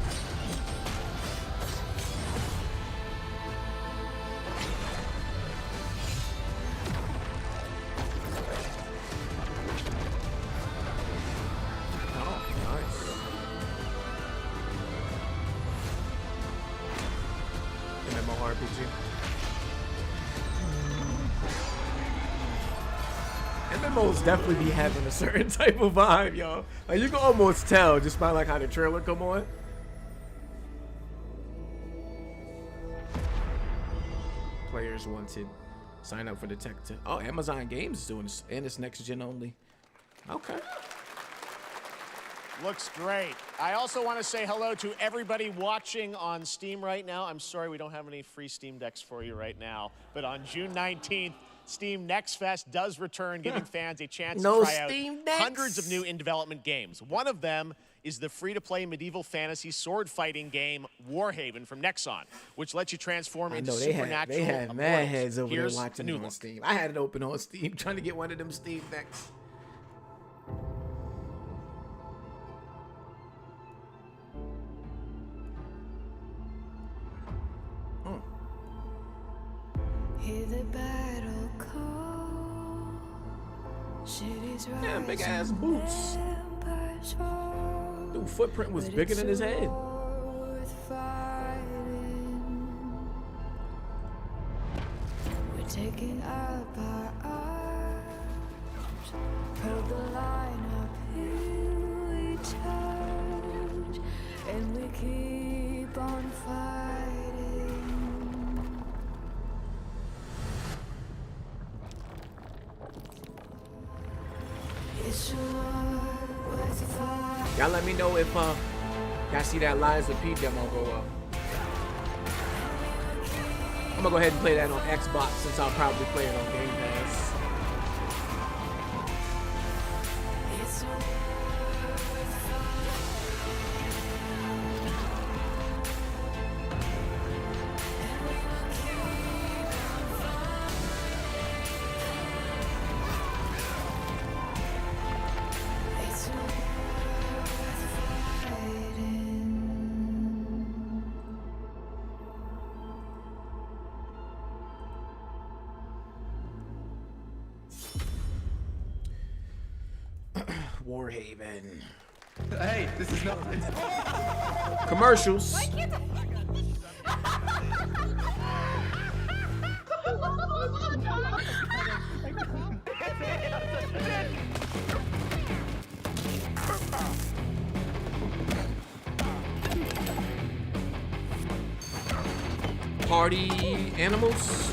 MMOs definitely be having a certain type of vibe, y'all. Like you can almost tell just by like how the trailer come on. Players wanted. Sign up for the tech. Oh, Amazon Games is doing this, and it's next gen only. Okay. Looks great. I also want to say hello to everybody watching on Steam right now. I'm sorry we don't have any free Steam Decks for you right now, but on June 19th, Steam Next Fest does return, giving fans a chance to try out hundreds of new in-development games. One of them is the free-to-play medieval fantasy sword-fighting game Warhaven from Nexon, which lets you transform into supernatural they had mad immortals. heads over Here's there watching the it new on look. Steam. I had it open on Steam, trying to get one of them Steam decks. Hear the battle call. Cities Yeah, big ass rising, boots. empires fall. Dude, footprint was But bigger it's than his a head. war worth fighting. We're taking up our arms. Hold the line up, here we charge, and we keep on fighting. It's a war worth fighting. Y'all let me know if y'all see that Liza P demo go up. I'm gonna go ahead and play that on Xbox since I'll probably play it on Game Pass. It's a war worth fighting. It's a war worth fighting. Warhaven. Hey, this is not. Commercials. Party animals.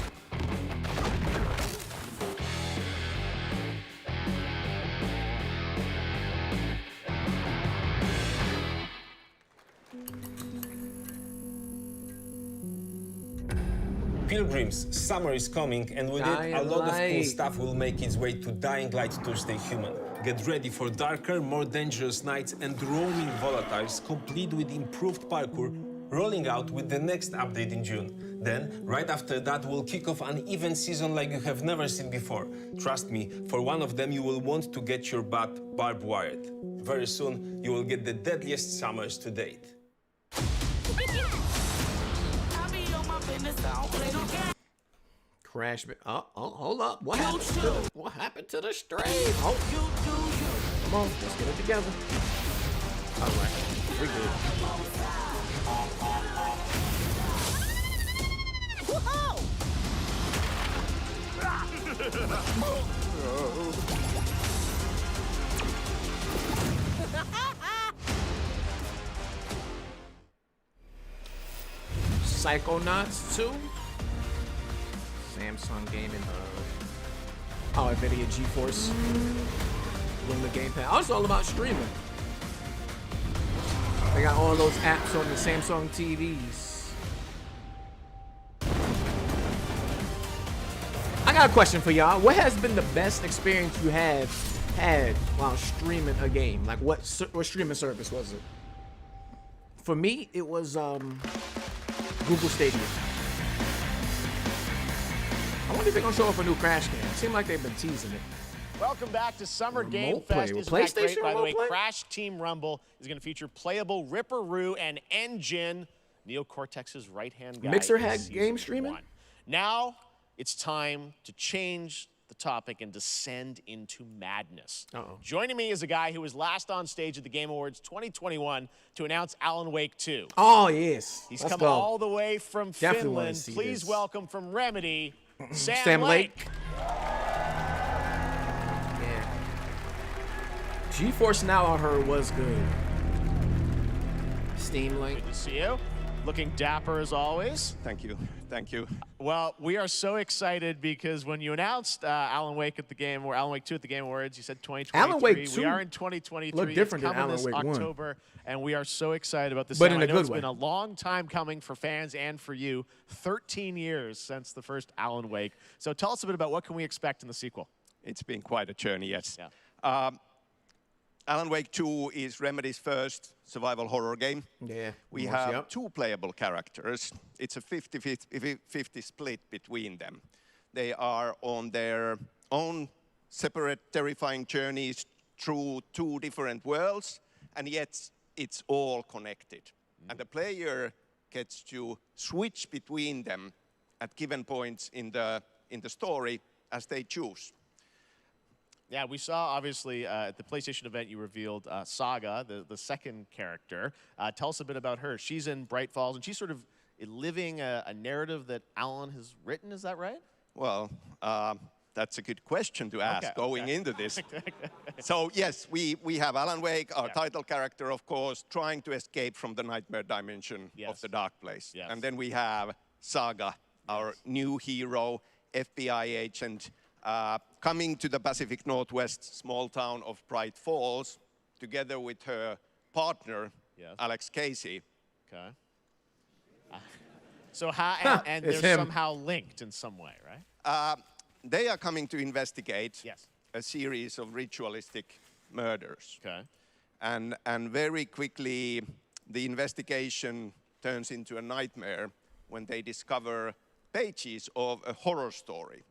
Pilgrims, summer is coming, and with it, a lot of cool stuff will make its way to Dying Light Thursday Human. Get ready for darker, more dangerous nights and roaming volatiles, complete with improved parkour, rolling out with the next update in June. Then, right after that, we'll kick off an event season like you have never seen before. Trust me, for one of them, you will want to get your butt barbed wired. Very soon, you will get the deadliest summers to date. Crash. Oh, hold up. What happened to the stream? Oh, come on, let's get it together. All right, we're good. Psychonauts 2. Samsung Gaming. Oh, NVIDIA GeForce. Luna Gamepad. Oh, it's all about streaming. They got all those apps on the Samsung TVs. I got a question for y'all. What has been the best experience you have had while streaming a game? Like what streaming service was it? For me, it was Google Stadia. I wonder if they're gonna show off a new Crash game. Seems like they've been teasing it. Welcome back to Summer Game Remote play Fest. with Isn't that great? PlayStation By the way, remote play? Crash Team Rumble is going to feature playable Ripperoo and Engine, Neocortex's right-hand guy. Mixer in had Season game streaming? 1. Now it's time to change the topic and descend into madness. Joining me is a guy who was last on stage at the Game Awards 2021 to announce Alan Wake 2. Oh yes, He's let's come go. all the way from Definitely wanna Finland. see Please this. welcome from Remedy, Sam Lake. GeForce Now, I heard, was good. Steam Link. Good to see you. Looking dapper as always. Thank you. Thank you. Well, we are so excited because when you announced Alan Wake at the game, or Alan Wake 2 at the Game Awards, you said 2023. Alan Wake 2 we are in 2023. looked different it's than coming Alan this Wake 1. October, and we are so excited about this. But game. in a I know good it's way. been a long time coming for fans and for you. 13 years since the first Alan Wake. So tell us a bit about what can we expect in the sequel. It's been quite a journey, yes. Yeah. Alan Wake 2 is Remedy's first survival horror game. Yeah. We have 2 playable characters. It's a 50-50 split between them. They are on their own separate terrifying journeys through 2 different worlds, and yet it's all connected. And the player gets to switch between them at given points in the story as they choose. Yeah, we saw, obviously, at the PlayStation event, you revealed Saga, the second character. Tell us a bit about her. She's in Bright Falls, and she's sort of living a narrative that Alan has written. Is that right? Well, that's a good question to ask going into this. So, yes, we have Alan Wake, our title character, of course, trying to escape from the nightmare dimension of the dark place. And then we have Saga, our new hero, FBI agent, coming to the Pacific Northwest small town of Bright Falls, together with her partner, Alex Casey. Okay. So how, and they're somehow linked in some way, right? They are coming to investigate a series of ritualistic murders. Okay. And very quickly, the investigation turns into a nightmare when they discover pages of a horror story.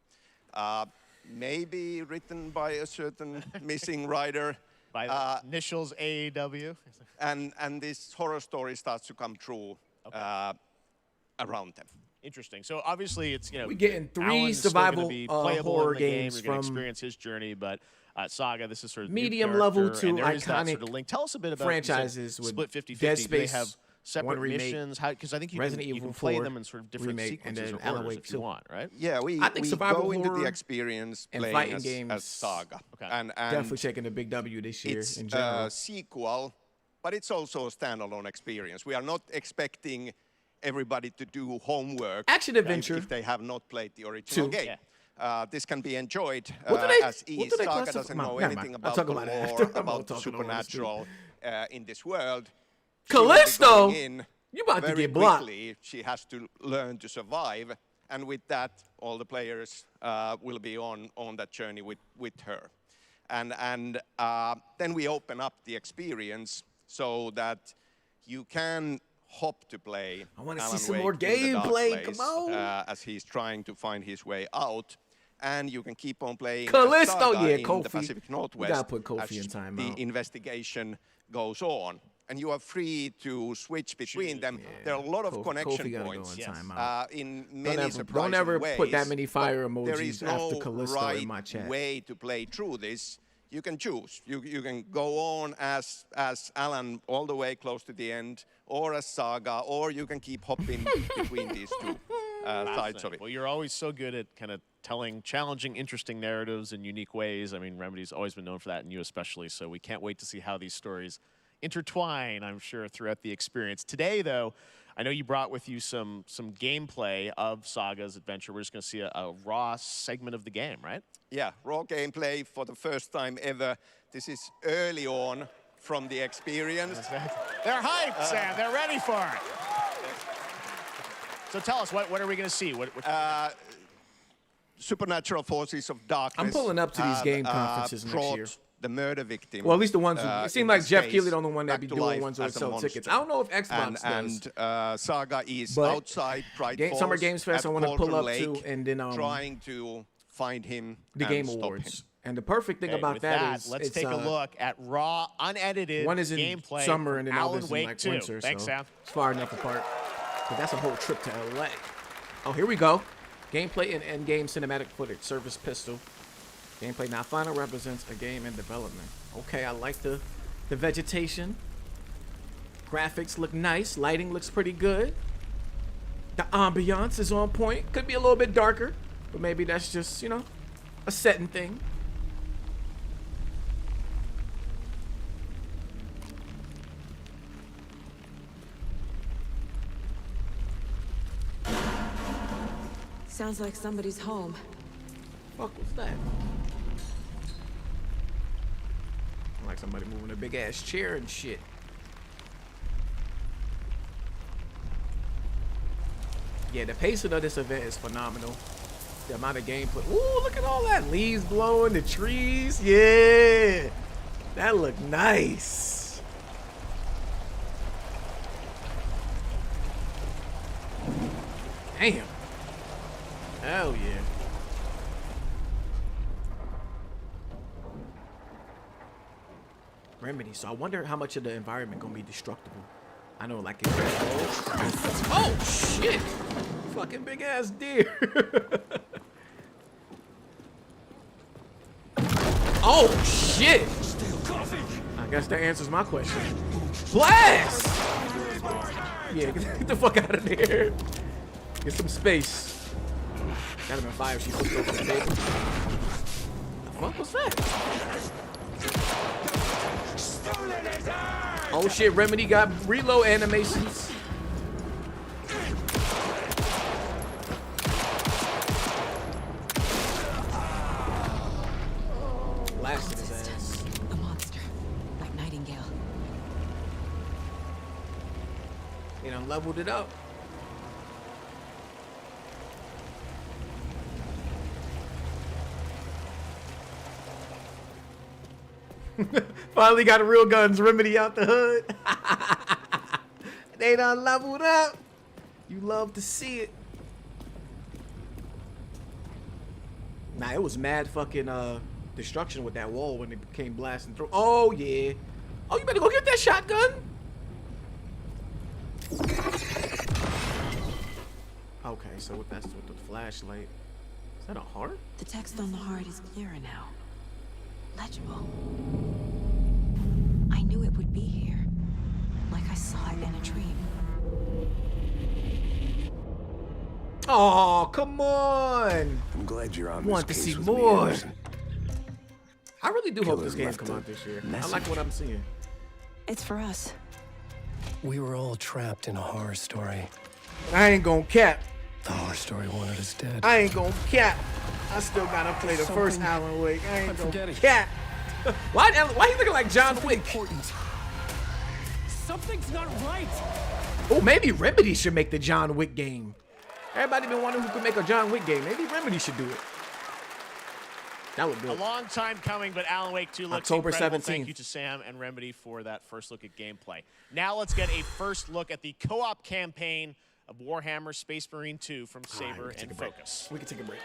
Maybe written by a certain missing writer. By the initials AEW. And this horror story starts to come true around them. Interesting. So obviously, it's we're getting 3 Alan's survival still be playable horror in the game. games We're going to from experience his journey, but Saga, this is sort of medium new level character, to and there is that iconic sort of link. Tell us a bit about franchises with split 50-50. Dead Do Space, they have separate 1 remake, missions? Because I think you Resident can Evil play 4 them in sort of different remake, sequences and or then Alan orders Wake if you 2. want, right? Yeah, we survival go into horror the experience and playing fighting as, games as Saga. Okay. And definitely taking a big W this year it's in general. a sequel, but it's also a standalone experience. We are not expecting everybody to do homework Action adventure if they have not played the original game. This can be enjoyed as is. Saga doesn't know anything about the lore, about the supernatural in this world. Callisto, you about to get blocked. Quickly, she has to learn to survive, and with that, all the players will be on that journey with her. And then we open up the experience so that you can hop to play. I want to Alan see some Wake more in the dark gameplay. place, Come on. as he's trying to find his way out. And you can keep on playing Callisto, Saga in Kofi. the Pacific Northwest. We gotta put Kofi as in timeout. the investigation goes on. And you are free to switch between them. There are a lot of connection points in many surprising don't ever ways. put that many fire but there is emojis after no Callisto in my chat. way to play through this. You can choose. You can go on as Alan all the way close to the end, or as Saga, or you can keep hopping between these 2 sides of it. Well, you're always so good at kind of telling challenging, interesting narratives in unique ways. I mean, Remedy's always been known for that, and you especially. So we can't wait to see how these stories intertwine, I'm sure, throughout the experience. Today, though, I know you brought with you some gameplay of Saga's adventure. We're just going to see a raw segment of the game, right? Yeah, raw gameplay for the first time ever. This is early on from the experience. They're hyped, Sam. They're ready for it. So tell us, what are we going to see? Supernatural forces of darkness. I'm pulling up to these game conferences next brought year. The murder victim. Well, at least the ones who it seemed like Geoff Keighley the only one that back be to doing life ones where as a sell monster. tickets. I don't know if Xbox does. And Saga is But outside Bright Falls Summer Games Fest, at I want to pull Cauldron up to, Lake, and then trying to find him the and Game stop Awards. him. And the perfect thing about with that is let's it's, take a look at raw, unedited one is in gameplay summer and then Alan others in Wake like 2. winter. Thanks, so Sam. it's far enough apart. But that's a whole trip to LA. Oh, here we go. Gameplay and end-game cinematic footage. Service pistol. Gameplay now final represents a game in development. Okay, I like the vegetation. Graphics look nice. Lighting looks pretty good. The ambiance is on point. Could be a little bit darker, but maybe that's just, you know, a setting thing. Sounds like somebody's home. Fuck was that? Like somebody moving a big ass chair and shit. Yeah, the pacing of this event is phenomenal. The amount of gameplay. Ooh, look at all that. Leaves blowing, the trees. Yeah. That looked nice. Damn. Hell yeah. Remedy. So I wonder how much of the environment gonna be destructible. I know, like, oh shit! Fucking big ass deer. Oh shit! I guess that answers my question. Blast! Yeah, get the fuck out of there. Get some space. Gotta be fire. She flipped over the table. The fuck was that? Oh shit! Remedy got reload animations. Blasted his ass. A monster, like Nightingale. You know, leveled it up. Finally got real guns. Remedy out the hood. They done leveled up. You love to see it. Nah, it was mad fucking destruction with that wall when it came blasting through. Oh yeah. Oh, you better go get that shotgun. Okay, so what that's with the flashlight. Is that a heart? The text on the heart is clearer now. Legible. I knew it would be here, like I saw it in a dream. Oh, come on! I'm glad you're on Want to this see case with more? me, Anderson. I really do hope Killer this game left come a out this year. I message. like what I'm seeing. It's for us. We were all trapped in a horror story. I ain't gonna cap. The horror story wanted us dead. I ain't gonna cap. I still gotta play the first Alan Wake. I ain't gonna cap. Why he looking like John Wick? Something's not right. Oh, maybe Remedy should make the John Wick game. Everybody been wondering who could make a John Wick game. Maybe Remedy should do it. That would do A it. long time coming, but Alan Wake 2 looks October incredible. 17th. Thank you to Sam and Remedy for that first look at gameplay. Now let's get a first look at the co-op campaign of Warhammer Space Marine 2 from Saber and Focus. We can take a break.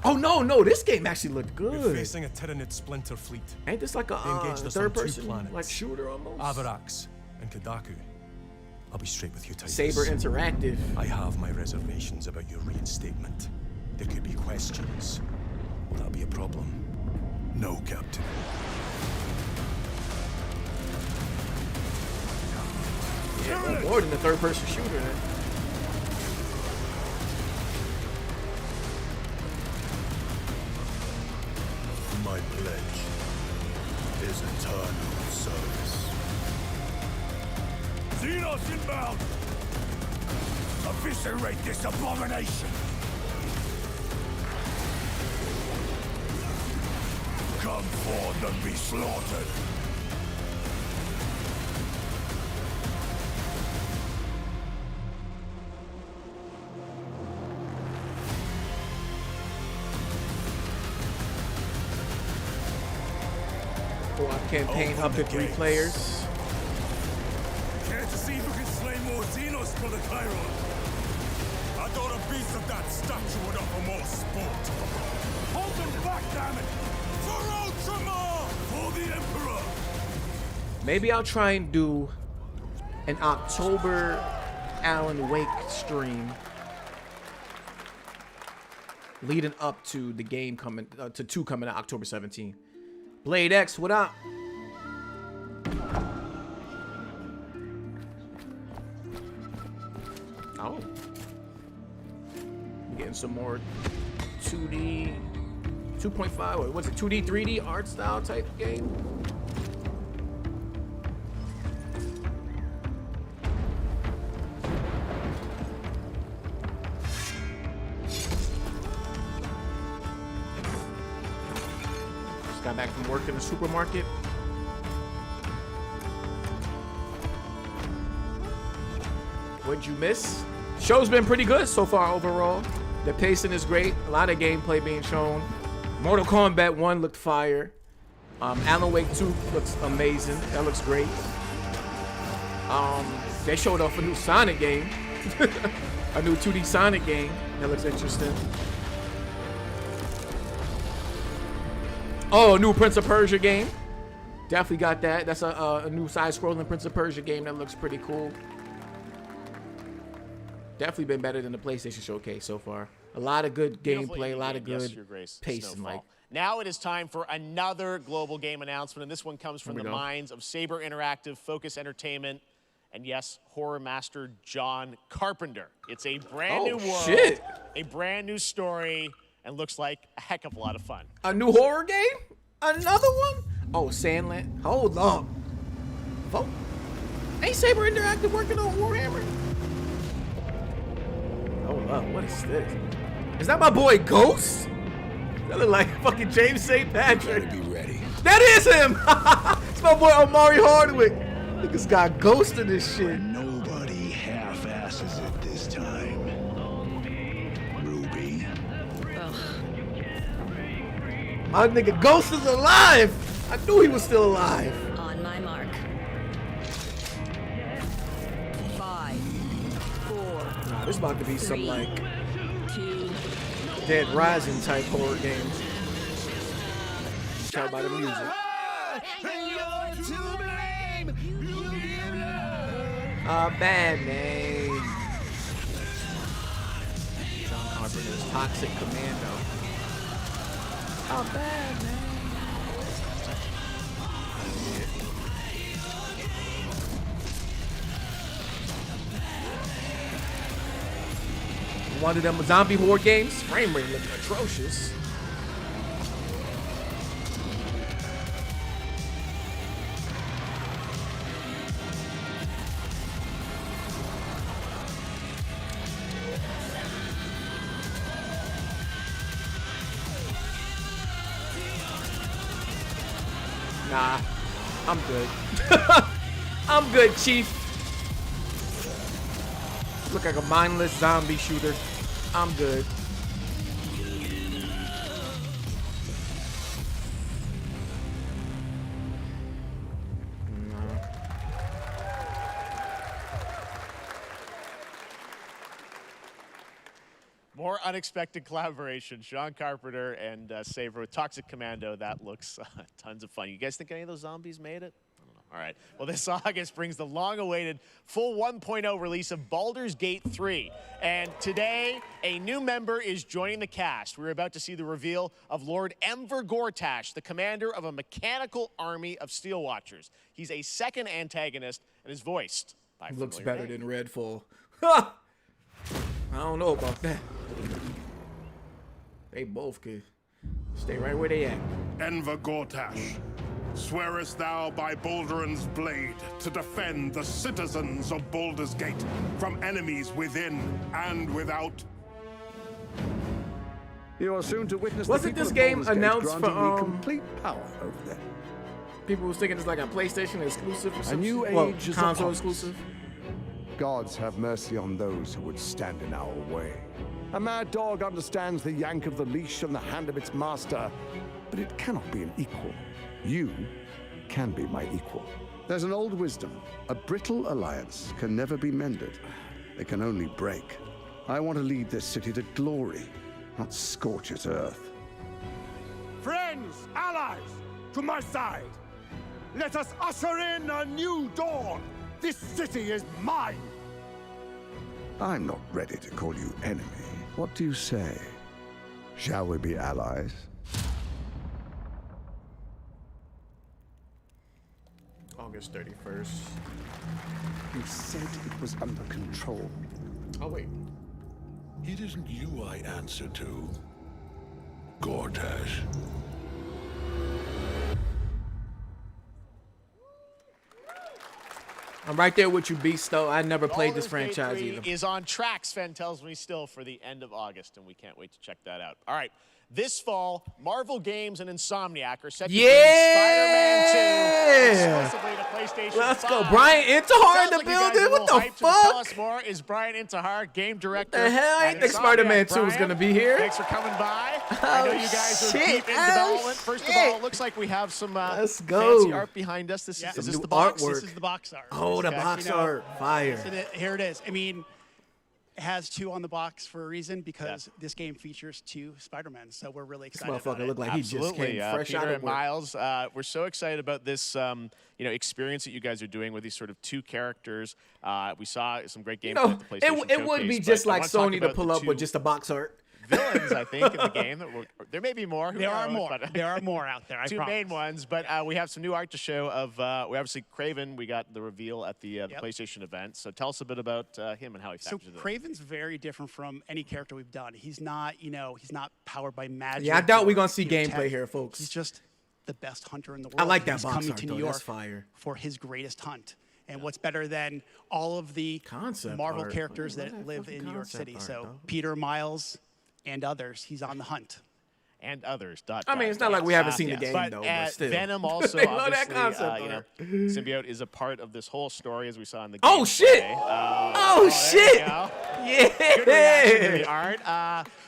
Oh no, this game actually looked good. We're facing a Tyranid splinter fleet. Ain't this like a They engaged us on third 2 person planets, like shooter almost? Avarax and Kadaku. I'll be straight with you, Titus. Saber Interactive. I have my reservations about your reinstatement. There could be questions. Will that be a problem? No, Captain. Yeah, more than the third person shooter. My pledge is eternal service. Xenos inbound! Eviscerate this abomination! Come forth and be slaughtered! Co-op campaign up to 3 players. Care to see if we can slay more Xenos for the Chiron? I thought a beast of that statue would offer more sport. Hold them back, damn it! For Ultramar! For the Emperor! Maybe I'll try and do an October Alan Wake stream leading up to the game coming to 2 coming out October 17th. Blade X, what up? Oh. I'm getting some more 2D, 2.5, or what's it, 2D, 3D art style type game? Got back from work in the supermarket. What'd you miss? Show's been pretty good so far overall. The pacing is great. A lot of gameplay being shown. Mortal Kombat 1 looked fire. Alan Wake 2 looks amazing. That looks great. They showed off a new Sonic game. A new 2D Sonic game. That looks interesting. Oh, a new Prince of Persia game. Definitely got that. That's a new side-scrolling Prince of Persia game that looks pretty cool. Definitely been better than the PlayStation Showcase so far. A lot of good gameplay, a lot of good pace. Now it is time for another global game announcement, and this one comes from the minds of Saber Interactive, Focus Entertainment, and yes, horror master John Carpenter. It's a brand new world, a brand new story, and looks like a heck of a lot of fun. A new horror game? Another one? Oh, Sandland. Hold up. Ain't Saber Interactive working on Warhammer? Hold up. What is this? Is that my boy Ghost? That look like fucking James St. Patrick. Be ready. That is him. It's my boy Omari Hardwick. Niggas got Ghost in this shit. Nobody half-asses it this time. Ruby. My nigga Ghost is alive. I knew he was still alive. On my mark. 5, 4. Nah, this about to be 3, some like 2, Dead Rising type horror games. Tell by the music. A bad name. John Carpenter's Toxic Commando. A bad name. One of them zombie horde games. Frame rate looking atrocious. Nah, I'm good. I'm good, Chief. Look like a mindless zombie shooter. I'm good. More unexpected collaboration. Sean Carpenter and Saber with Toxic Commando. That looks tons of fun. You guys think any of those zombies made it? I don't know. All right. Well, this August brings the long-awaited full 1.0 release of Baldur's Gate 3. And today, a new member is joining the cast. We're about to see the reveal of Lord Enver Gortash, the commander of a mechanical army of Steel Watchers. He's a second antagonist and is voiced by Looks familiar better name. than Redfall. I don't know about that. They both could stay right where they at. Enver Gortash, swearest thou by Balduran's blade to defend the citizens of Baldur's Gate from enemies within and without? You are soon to witness. Wasn't the this people of game Baldur's Gate announced granting for me complete power over them? People was thinking it's like a PlayStation exclusive or A something. new Well, age is console upon us. exclusive. Gods have mercy on those who would stand in our way. A mad dog understands the yank of the leash and the hand of its master, but it cannot be an equal. You can be my equal. There's an old wisdom. A brittle alliance can never be mended. It can only break. I want to lead this city to glory, not scorch its earth. Friends, allies, to my side. Let us usher in a new dawn. This city is mine. I'm not ready to call you enemy. What do you say? Shall we be allies? August 31st. You said it was under control. Oh, wait. It isn't you I answer to, Gortash. I'm right there with you, Beast, though. I never played this Baldur's Gate franchise 3 either. is on track, Sven tells me, still for the end of August, and we can't wait to check that out. All right, This fall, Marvel Games and Insomniac are set to Yeah! bring Spider-Man 2 exclusively to PlayStation 5. Let's go. Brian Intihar in the building. What the fuck? Tell us more. Is Brian Intihar, game director? The hell? I didn't think Spider-Man 2 was going to be here. Thanks for coming by. I know you guys are deep in development. First of all, it looks like we have some fancy art behind us. Is this the box? Artwork. This is the box art. Oh, the box art. Fire. So here it is. I mean, it has 2 on the box for a reason, because this game features 2 Spider-Men, so we're really excited about it. Look like he just came fresh Peter out of and work. Miles, we're so excited about this experience that you guys are doing with these sort of 2 characters. We saw some great gameplay at the PlayStation it would be Showcase, just but I like wanna talk Sony to about pull the up with 2 just a box art. villains, I think, in the game. There may be more. There are more. There are more out there, I 2 promise. main ones, but we have some new art to show of, we obviously, Kraven, we got the reveal at the PlayStation event. So tell us a bit about him and how he factors in. So Kraven's very different from any character we've done. He's not, he's not powered by magic. Yeah, I doubt we're going to see tech. gameplay here, folks. He's just the best hunter in the world. I like that He's box coming art, to though. New York That's fire. for his greatest hunt. And what's better than all of the Marvel art. characters that live in New York City? So Peter, Miles, and others, he's on the hunt. And others. I mean, it's not like we haven't seen the game, though, but still. Venom also, They love obviously, that concept symbiote is a part of this whole story, as we saw in the Oh, gameplay. shit! Oh, shit! Yeah. Yeah! Good reaction to the art.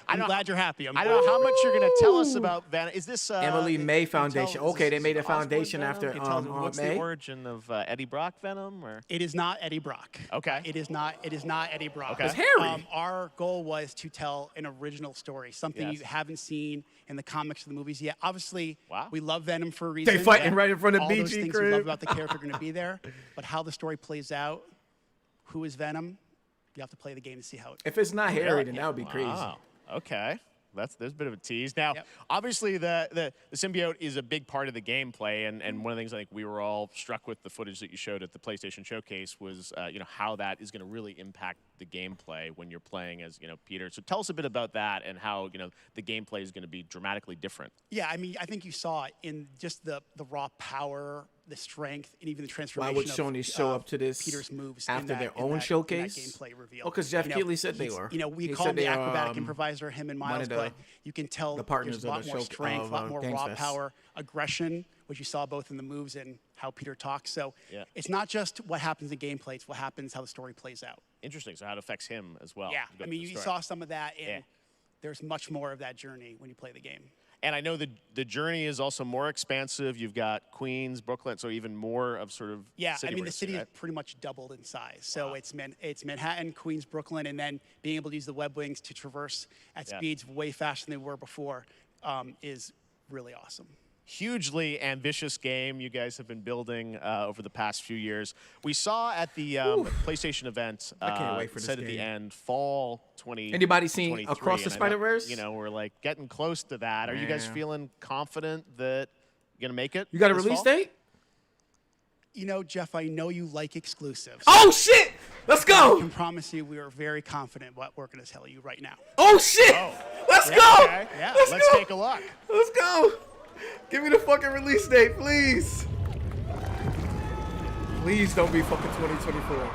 I'm glad you're happy. I don't know how much you're going to tell us about Venom. Is this Emily May Foundation. Okay, they made a foundation after what's May. the origin of Eddie Brock Venom? Or It is not Eddie Brock. Okay. It is not Eddie Brock. Okay. It's Harry. Our goal was to tell an original story, something you haven't seen in the comics or the movies yet. Obviously, we love Venom for a reason. They fighting right in front of all BG those things we crib. love about the character are going to be there, but how the story plays out, who is Venom, you have to play the game to see how it. If it's not Harry, then that would be crazy. Okay. There's a bit of a tease. Now, obviously, the symbiote is a big part of the gameplay, and one of the things I think we were all struck with the footage that you showed at the PlayStation Showcase was, how that is going to really impact the gameplay when you're playing as, Peter. So tell us a bit about that and how, the gameplay is going to be dramatically different. Yeah, I mean, I think you saw it in just the raw power, the strength, and even the transformation. Why would Sony show up to this Peter's moves after in their own showcase? In that gameplay reveal. Oh, because Geoff Keighley said they were. We He call said him the they are, acrobatic improviser, him and Miles, but you can tell the partners there's a lot of the more show- strength, a lot of, more Games raw Fest. power, aggression, which you saw both in the moves and how Peter talks. So it's not just what happens in gameplay; it's what happens, how the story plays out. Interesting. So how it affects him as well. Yeah, to go I mean, through the you story. saw some of that, and there's much more of that journey when you play the game. And I know the journey is also more expansive. You've got Queens, Brooklyn, so even more of sort of I mean, the city right? is pretty much doubled in size. So it's Manhattan, Queens, Brooklyn, and then being able to use the web wings to traverse at speeds way faster than they were before is really awesome. Hugely ambitious game you guys have been building over the past few years. We saw at the PlayStation event, I can't wait for this said at the game. end, fall 2023. Anybody seen Across the and I know, Spider-Verse? we're like getting close to that. Are you guys feeling confident that you're going to make it? You got a this release fall? date? Jeff, I know you like exclusives. Oh, shit! Let's go! I can promise you we are very confident what we're going to tell you right now. Oh, shit! Let's go! Okay. Yeah, Let's go. take a look. Let's go! Give me the fucking release date, please. Please don't be fucking 2024.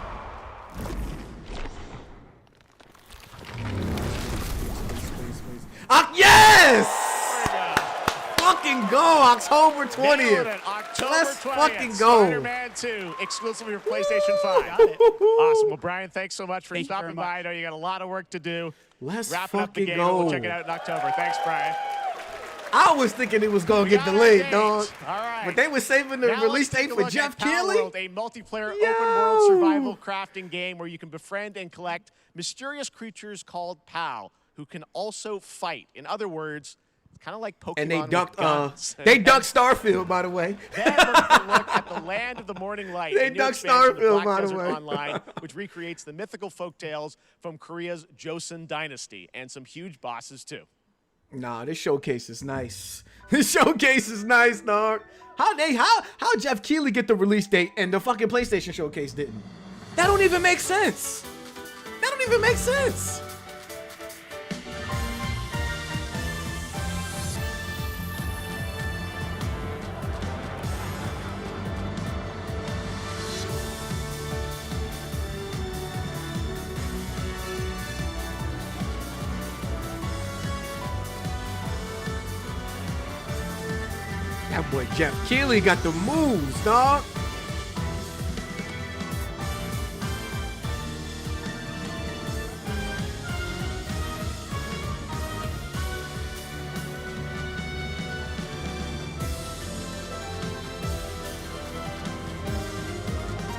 Please. Yes! Fucking go! October 20th. October Let's 20th, fucking go. Spider-Man 2, exclusively for PlayStation 5. Awesome. Well, Brian, thanks so much for Thank you stopping very by. much. I know you got a lot of work to do. Let's Wrapping up the fucking game. go. We'll check it out in October. Thanks, Brian. I was thinking it was gonna get got our delayed, date. dog. All right. But they were saving the Now release let's take date a for look Geoff at Power Keighley. World, a multiplayer open-world survival crafting game where you can befriend and collect mysterious creatures called POW, who can also fight. In other words, it's kind of like Pokemon And they with ducked guns. they ducked Starfield, by the way. Then we're going to look at the Land of the Morning Light, They a new ducked expansion to Starfield, Black by the Desert way. Online, which recreates the mythical folktales from Korea's Joseon dynasty, and some huge bosses too. Nah, this showcase is nice. This showcase is nice, dog. How Geoff Keighley get the release date and the fucking PlayStation showcase didn't? That don't even make sense. That don't even make sense. That boy Geoff Keighley got the moves, dog.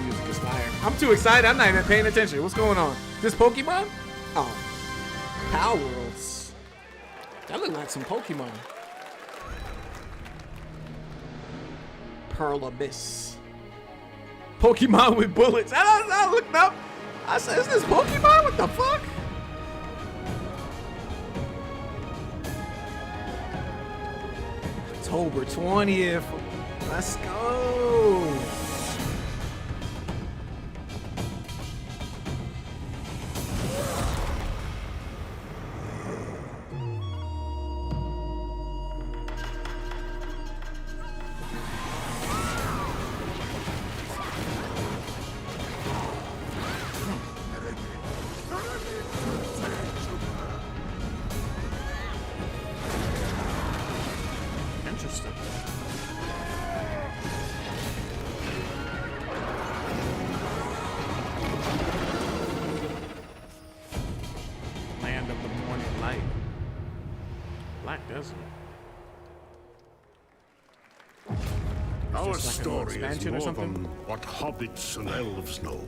Music is fire. I'm too excited. I'm not even paying attention. What's going on? This Pokemon? Oh. Power Worlds. That look like some Pokemon. Pearl Abyss. Pokemon with bullets. I looked up. I said, is this Pokemon? What the fuck? October 20th. Let's go. Interesting. Land of the Morning Light. Black Desert. Our Just like an story is expansion or more something? than what hobbits and elves know.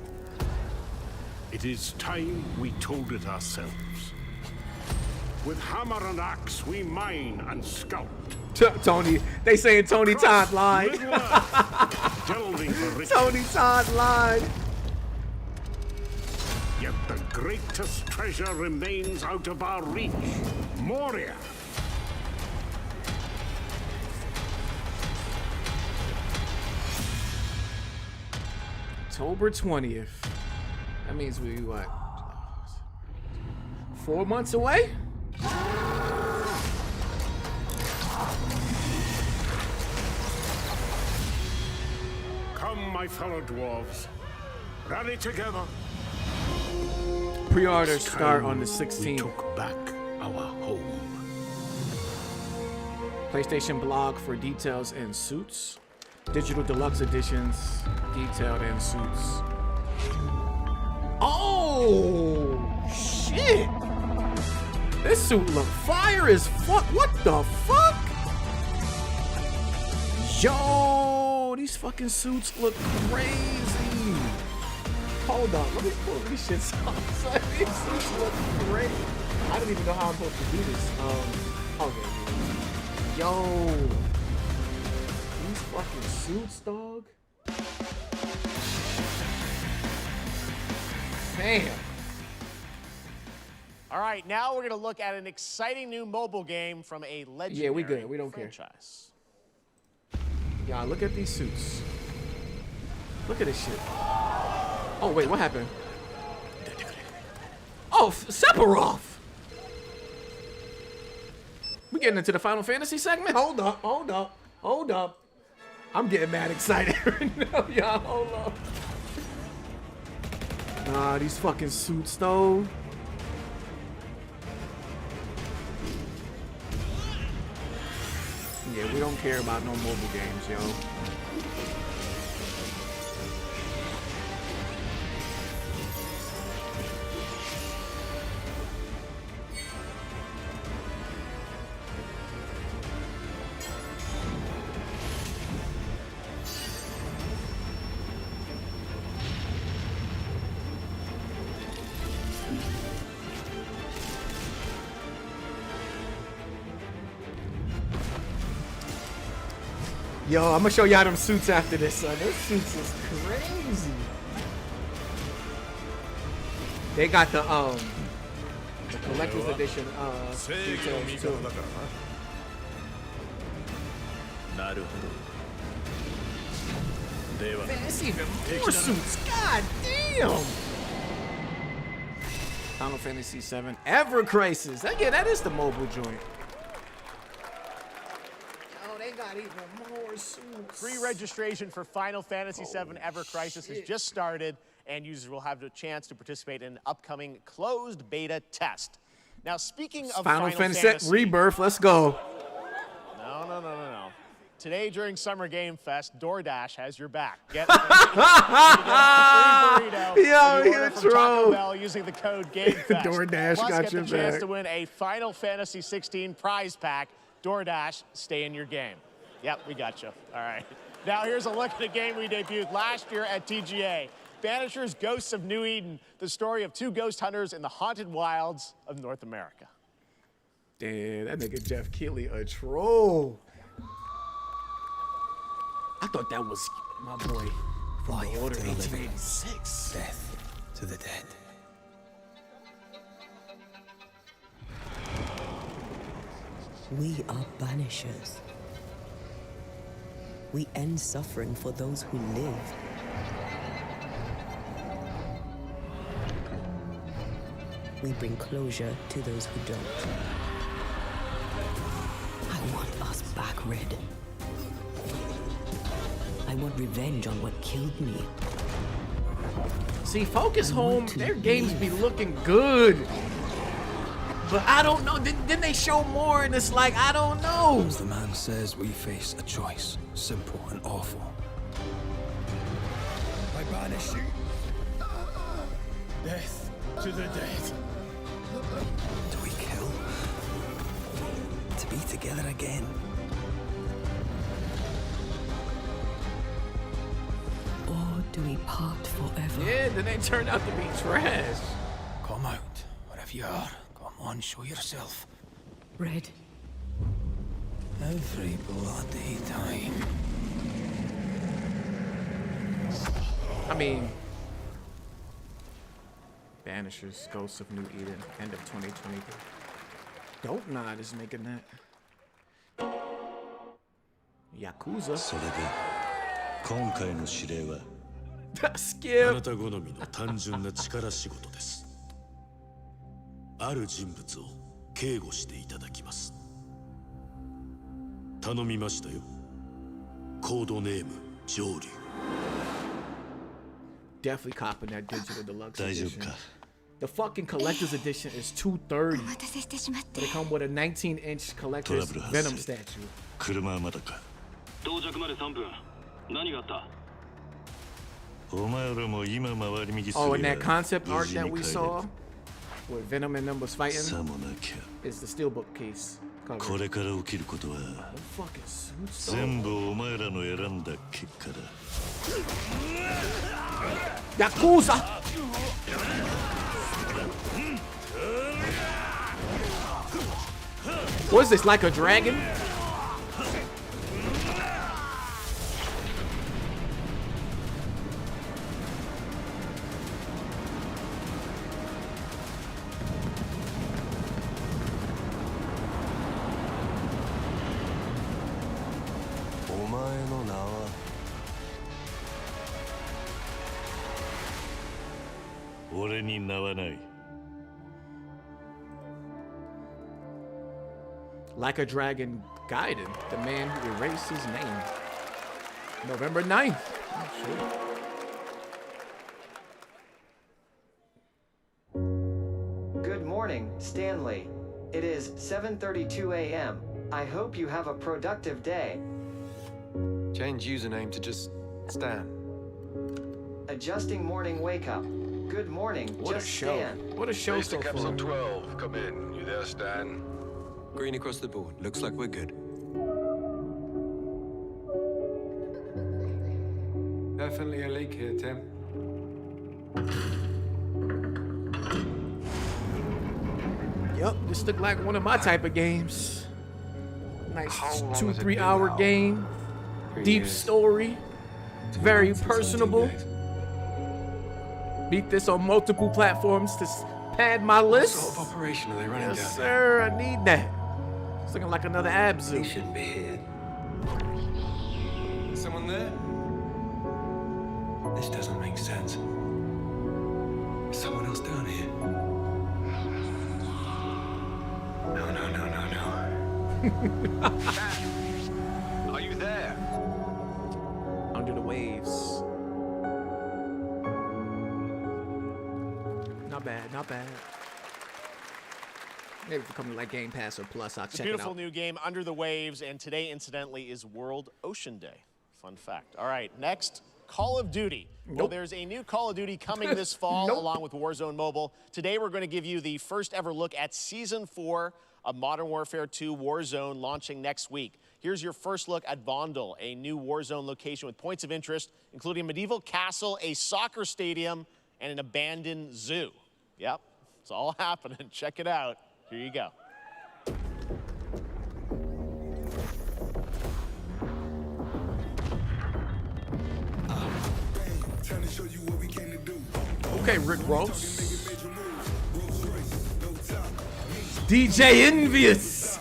It is time we told it ourselves. With hammer and axe, we mine and scout. Tony, they saying Tony Todd lied. Delving for riches. Tony Todd lied. Yet the greatest treasure remains out of our reach. Moria. October 20th. That means we, what? 4 months away? Come, my fellow dwarves. Rally together. Pre-orders It's start time on the We 16th. took back our home. PlayStation blog for details and suits. Digital deluxe editions, detailed and suits. Oh, shit. This suit look fire as fuck. What the fuck? Yo, these fucking suits look crazy. Hold on, let me pull these shits off. Son, these suits look great. I don't even know how I'm supposed to do this. Okay. Yo. These fucking suits, dog. Damn. All right, now we're going to look at an exciting new mobile game from a legendary Yeah, we good. We don't franchise. Y'all, look at these suits. Look at this shit. Oh, wait, what happened? Oh, Sephiroth! We getting into the Final Fantasy segment? Hold up, hold up, hold up. I'm getting mad excited right now, y'all. Hold up. Nah, these fucking suits, though. Yeah, we don't care about no mobile games, yo. Yo, I'm gonna show y'all them suits after this, son. Those suits is crazy. They got the collector's edition details too. There's even more suits. God damn. Final Fantasy VII Ever Crisis. That is the mobile joint. They got even more suits. Pre-registration for Final Fantasy VII Ever Crisis has just started, and users will have the chance to participate in an upcoming closed beta test. Now, speaking of Final Fantasy Rebirth, let's go. No. today during Summer Game Fest, DoorDash has your back. Get Yo, you Taco Bell using the code GameFest. DoorDash Plus, got get your the chance back. to win a Final Fantasy 16 prize pack. DoorDash, stay in your game. Yep, we got you. All right. Now here's a look at a game we debuted last year at TGA. Banishers, Ghosts of New Eden, the story of two ghost hunters in the haunted wilds of North America. Damn, that nigga Geoff Keighley a troll. I thought that was my boy from the Order 1886. Death to the dead. We are Banishers. We end suffering for those who live. We bring closure to those who don't. I want us back, Red. I want revenge on what killed me. See, Focus Home, their games be looking good. But I don't know, didn't they show more and it's like, I don't know. As the man says, we face a choice, simple and awful. I banish you. Death to the dead. Do we kill? To be together again? Or do we part forever? Yeah, then they turned out to be trash. Come out, wherever you are. Come on, show yourself. Red. Every bloody time. I mean, Banishers, Ghosts of New Eden, end of 2023. Dope Nod is making that. Yakuza. Skip. あなた好みの単純な力仕事です。ある人物を警護していただきます。頼みましたよ。コードネーム上流。 Definitely copping that digital deluxe edition. The fucking collector's edition is $230. But it come with a 19-inch collector's Venom statue. 車はまだか。到着まで3分。何があった？お前らも今回り道する。 Oh, and that concept art that we saw, where Venom and them was fighting, is the steelbook case cover. これから起きることは全部お前らの選んだ結果だ。 Yakuza! What is this, like a dragon? Like a Dragon Gaiden, the man who erased his name. November 9th. Oh, shit. Good morning, Stanley. It is 7:32 a.m. I hope you have a productive day. Change username to just Stan. Adjusting morning wake up. Good morning, what just a show. Stan. What a show so Capsule far. 12, come in. You there, Stan? Green across the board. Looks like we're good. Definitely a leak here, Tim. Yup, this looked like one of my type of games. Nice 2-3 hour game. Deep story. Very personable. Beat this on multiple platforms to pad my list. What sort of operation are they running down? Yes, sir. I need that. It's looking like another Abzu. They shouldn't be here. Someone there? This doesn't make sense. Is someone else down here? No. Are you there? Under the waves. Not bad, not bad. Maybe if it comes to like Game Pass or Plus, I'll check it out. Beautiful new game, Under the Waves, and today, incidentally, is World Ocean Day. Fun fact. All right, next, Call of Duty. Well, there's a new Call of Duty coming this fall along with Warzone Mobile. Today, we're going to give you the first ever look at Season 4 of Modern Warfare 2 Warzone launching next week. Here's your first look at Vondel, a new Warzone location with points of interest, including a medieval castle, a soccer stadium, and an abandoned zoo. Yep, it's all happening. Check it out. Here you go. Okay, Rick Ross. DJ Envious.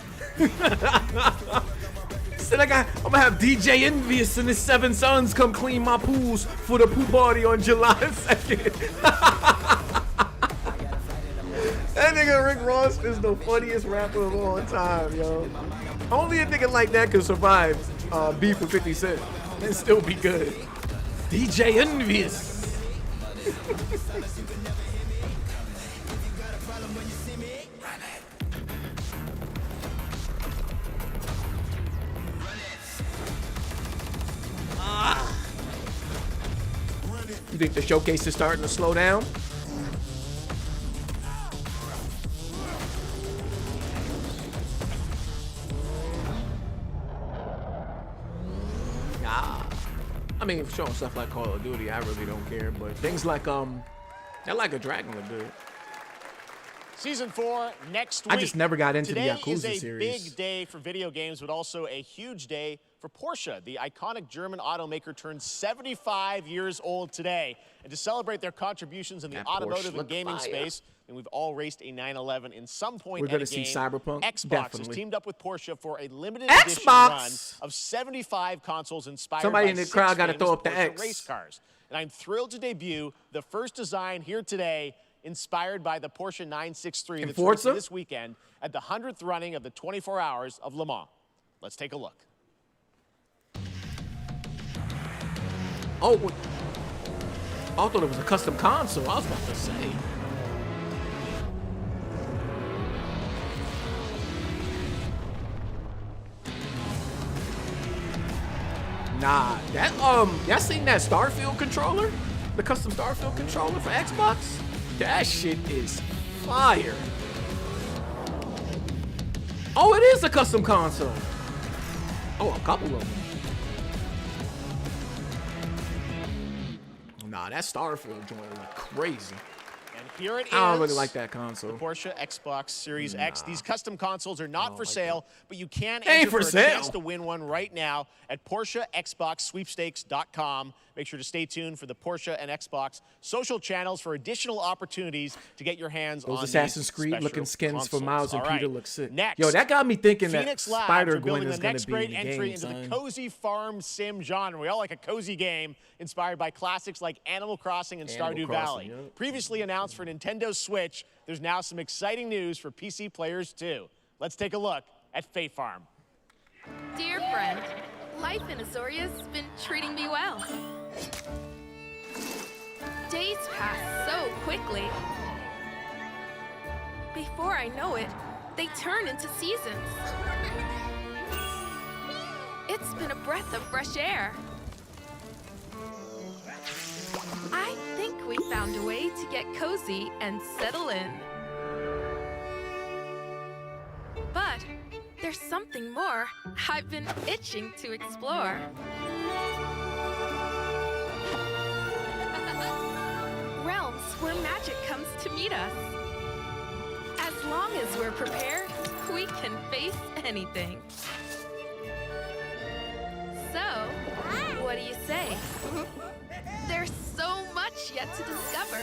Said I'm gonna have DJ Envious and his 7 sons come clean my pools for the pool party on July 2nd. That nigga Rick Ross is the funniest rapper of all time, yo. Only a nigga like that could survive beef with 50 Cent and still be good. DJ Envious. You think the showcase is starting to slow down? I mean, showing stuff like Call of Duty, I really don't care. But things like that like a Dragon would do it. Season 4 next week. I just never got into Today the Yakuza is a series. big day for video games, but also a huge day for Porsche. The iconic German automaker turned 75 years old today. And to celebrate their contributions in the automotive and gaming space, and we've all raced a 911 in some point. We're going to see Cyberpunk. Xbox has teamed up with Porsche for a limited edition run of 75 consoles inspired Somebody by in the crowd got to throw up the Porsche X. race cars. And I'm thrilled to debut the first design here today, inspired by the Porsche 963 that's racing this weekend at the 100th running of the 24 Hours of Le Mans. Let's take a look. Oh, I thought it was a custom console. I was about to say. Nah, that y'all seen that Starfield controller? The custom Starfield controller for Xbox? That shit is fire. Oh, it is a custom console. Oh, a couple of them. Nah, that Starfield joint look crazy. And here it is. I don't really like that console. The Porsche Xbox Series X. These custom consoles are not for sale, but you can They ain't enter for for a sale. chance to win one right now at PorscheXboxSweepstakes.com. Make sure to stay tuned for the Porsche and Xbox social channels for additional opportunities to get your hands on Those these Assassin's Creed special looking skins consoles. for Miles and All right. Peter look sick. Next, Yo, that got me thinking Phoenix that Labs Spider are Gwen building is the going next to be great in the entry game, into the son. cozy farm sim genre. We all like a cozy game inspired by classics like Animal Crossing and Animal Stardew Crossing, Valley. yep. Previously announced for Nintendo Switch, there's now some exciting news for PC players too. Let's take a look at Fae Farm. Dear friend, life in Azoria's been treating me well. Days pass so quickly. Before I know it, they turn into seasons. It's been a breath of fresh air. I think we found a way to get cozy and settle in. But there's something more I've been itching to explore. Realms where magic comes to meet us. As long as we're prepared, we can face anything. So, what do you say? There's so much yet to discover.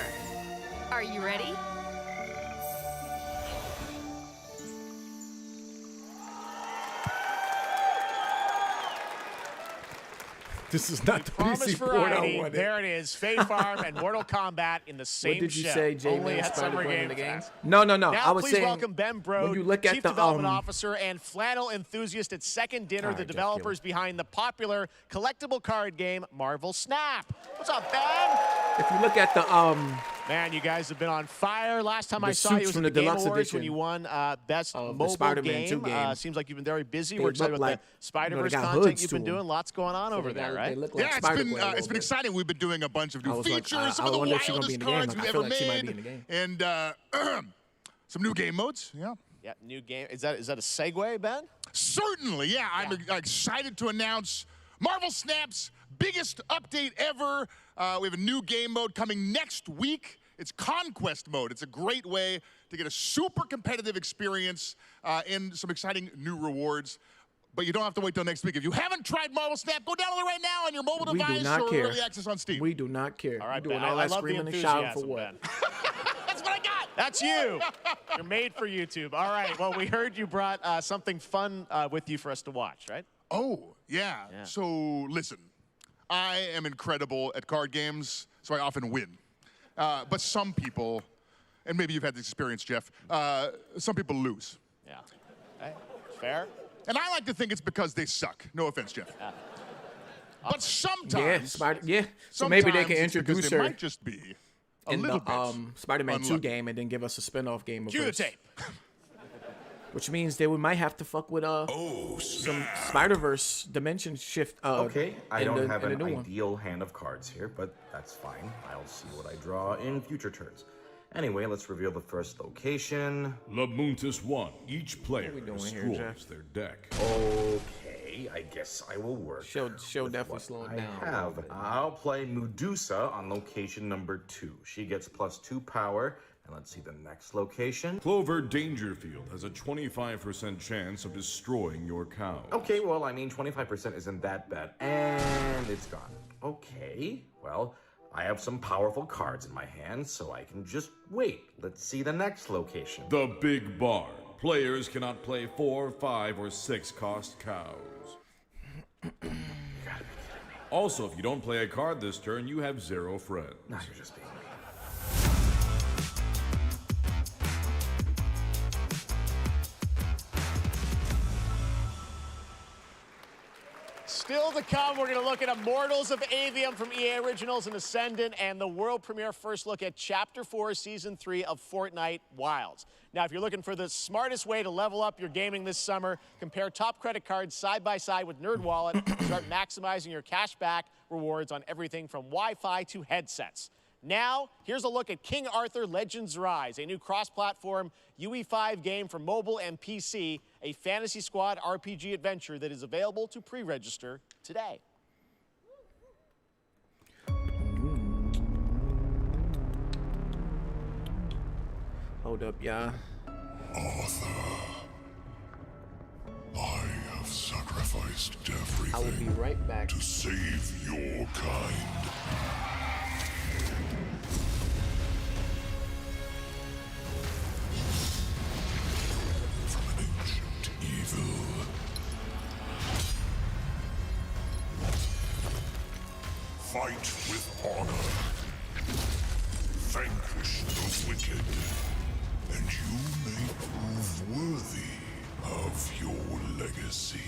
Are you ready? This is not the Promise PC port I variety. wanted. There it is. Fae Farm and Mortal Kombat in the same What did you show. say, J-Man? Only at Summer Spider-Gwen in Game the game? Fest. No. Now, I was please saying, welcome Ben Brode, when you look at Chief the, Development Officer and flannel enthusiast at Second Dinner, All the right, Geoff developers behind the popular collectible card game Marvel Snap. What's up, Ben? If you look at the Man, you guys have been on fire. Last time I saw suits you was from at the the Game deluxe Awards when edition you won Best of the Mobile Spider-Man 2 Game. game. Seems like you've been very busy. They We're excited look about like- the Spider-Verse they got content hoods you've to been them. doing. Lots going on over there, right? They look like Yeah, it's been exciting. We've been doing a bunch of new I was like, features, some I of the wonder if she's gonna be wildest in the game. cards I we've feel ever like she might made, be in the game. and some new game modes. Yeah. Yeah, new game. Is that a segue, Ben? Certainly, yeah. I'm excited to announce Marvel Snap's biggest update ever. We have a new game mode coming next week. It's Conquest mode. It's a great way to get a super competitive experience and some exciting new rewards. But you don't have to wait till next week. If you haven't tried Marvel Snap, go download it right now on your mobile We device do not or care. early access on Steam. We do not care. All right, We're doing Ben. all I that love the screaming and shouting for enthusiasm, what? Ben. That's what I got. That's you. You're made for YouTube. All right. Well, we heard you brought something fun with you for us to watch, right? Oh, yeah. So listen, I am incredible at card games, so I often win. But some people, and maybe you've had this experience, Jeff, some people lose. Yeah. Okay. Fair. And I like to think it's because they suck. No offense, Jeff. But sometimes, So maybe they sometimes can it's because introduce they her might just be a in little the bit Spider-Man 2 unlucky. game and then give us a spin-off game of Cue the hers. tape. Which means that we might have to fuck with some Spider-Verse dimension shift. Okay, I don't have in an the new one. ideal hand of cards here, but that's fine. I'll see what I draw in future turns. Anyway, let's reveal the first location. Labuntus 1. Each player we doing here, destroys Jeff? their deck. Okay, I guess I will work. Show definitely what slow it I down. a little have. bit. I'll play Medusa on location number 2. She gets +2 power. And let's see the next location. Clover Dangerfield has a 25% chance of destroying your cow. Okay, well, I mean, 25% isn't that bad. And it's gone. Okay, well, I have some powerful cards in my hand, so I can just wait. Let's see the next location. The Big Barn. Players cannot play 4, 5, or 6 cost cows. Also, if you don't play a card this turn, you have 0 friends. Now you're just being mean. Still to come, we're going to look at Immortals of Aveum from EA Originals and Ascendant, and the world premiere first look at Chapter 4, Season 3 of Fortnite Wilds. Now, if you're looking for the smartest way to level up your gaming this summer, compare top credit cards side by side with NerdWallet. Start maximizing your cash back rewards on everything from Wi-Fi to headsets. Now, here's a look at King Arthur Legends Rise, a new cross-platform UE5 game for mobile and PC, a Fantasy Squad RPG adventure that is available to pre-register today. Hold up, y'all. Arthur, I have sacrificed everything I will be right back to save your kind. From an ancient evil. Fight with honor. Vanquish the wicked. And you may prove worthy of your legacy.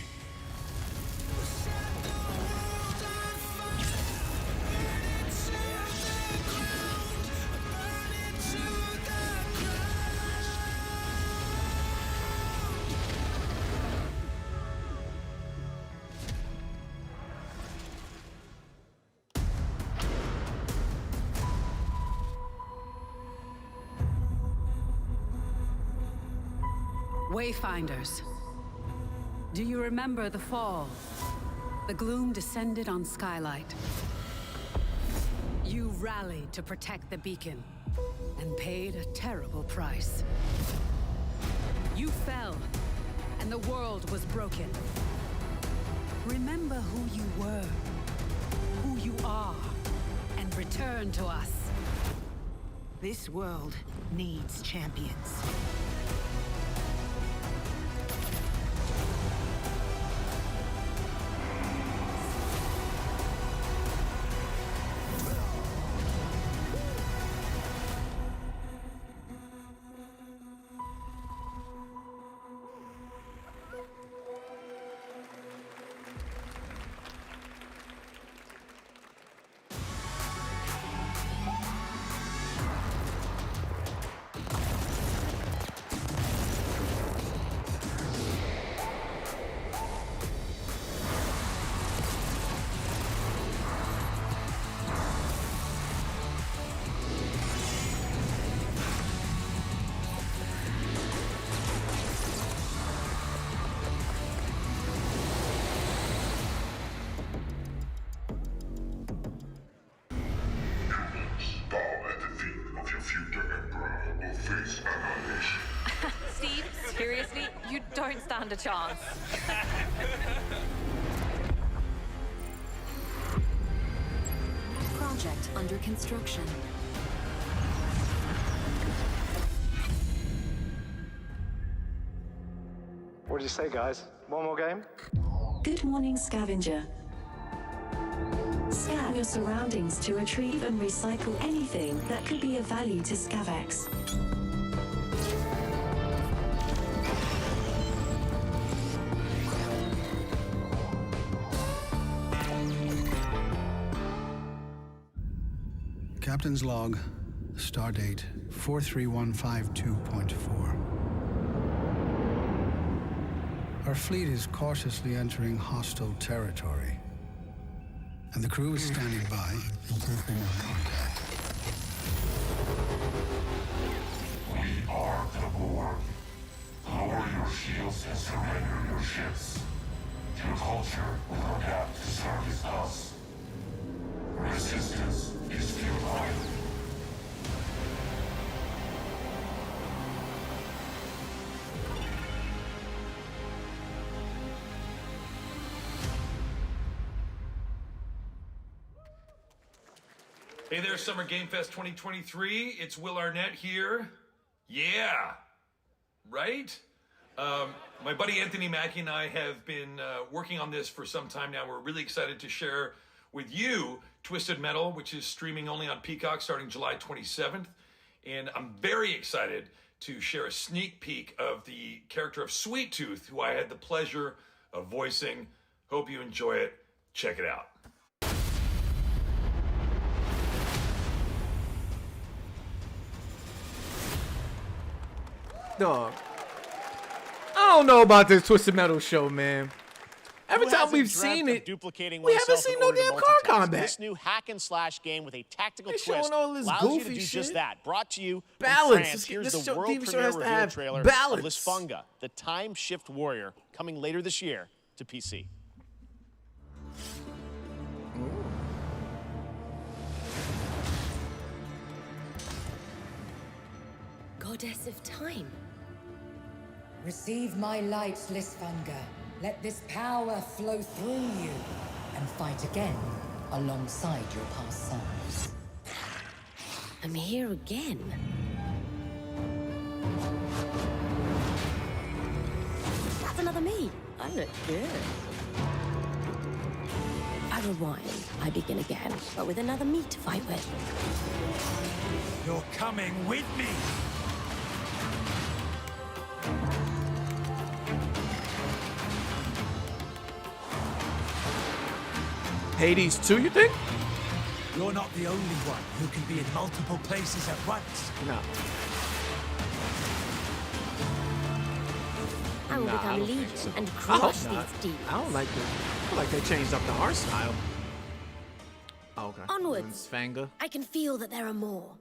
Wayfinders, do you remember the fall? The gloom descended on Skylight. You rallied to protect the beacon, and paid a terrible price. You fell, and the world was broken. Remember who you were, who you are, and return to us. This world needs champions. don't stand a chance. Project under construction. What did you say, guys? One more game? Good morning, scavenger. Scan your surroundings to retrieve and recycle anything that could be of value to Scavax. Captain's log, stardate 43152.4. Our fleet is cautiously entering hostile territory, and the crew is standing by. We are the Borg. Lower your shields and surrender your ships. Your culture will adapt to service us. Resistance is futile. Hey there, Summer Game Fest 2023. It's Will Arnett here. Yeah, right? My buddy Anthony Mackie and I have been working on this for some time now. We're really excited to share with you Twisted Metal, which is streaming only on Peacock starting July 27th. And I'm very excited to share a sneak peek of the character of Sweet Tooth, who I had the pleasure of voicing. Hope you enjoy it. Check it out. Dog, I don't know about this Twisted Metal show, man. Every time we've seen it, we haven't seen no damn car combat. This new hack and slash game with a tactical twist showing all this allows you to goofy do shit. just that. Brought to you from Balance. France. Here's This the world TV show premiere has to reveal have trailer balance. of Lisfunga, the Time Shift Warrior, coming later this year to PC. Goddess of Time. Receive my light, Lisfunga. Let this power flow through you, and fight again alongside your past selves. I'm here again. That's another me. I look good. I rewind. I begin again, but with another me to fight with. You're coming with me. Hades 2, you think? You're not the only one who can be in multiple places at once. No. I will Nah, I become don't think legion so. and I crush hope these not. demons. I don't like it. I feel like they changed up the art style. Oh, okay. Onwards. Fanga. I can feel that there are more.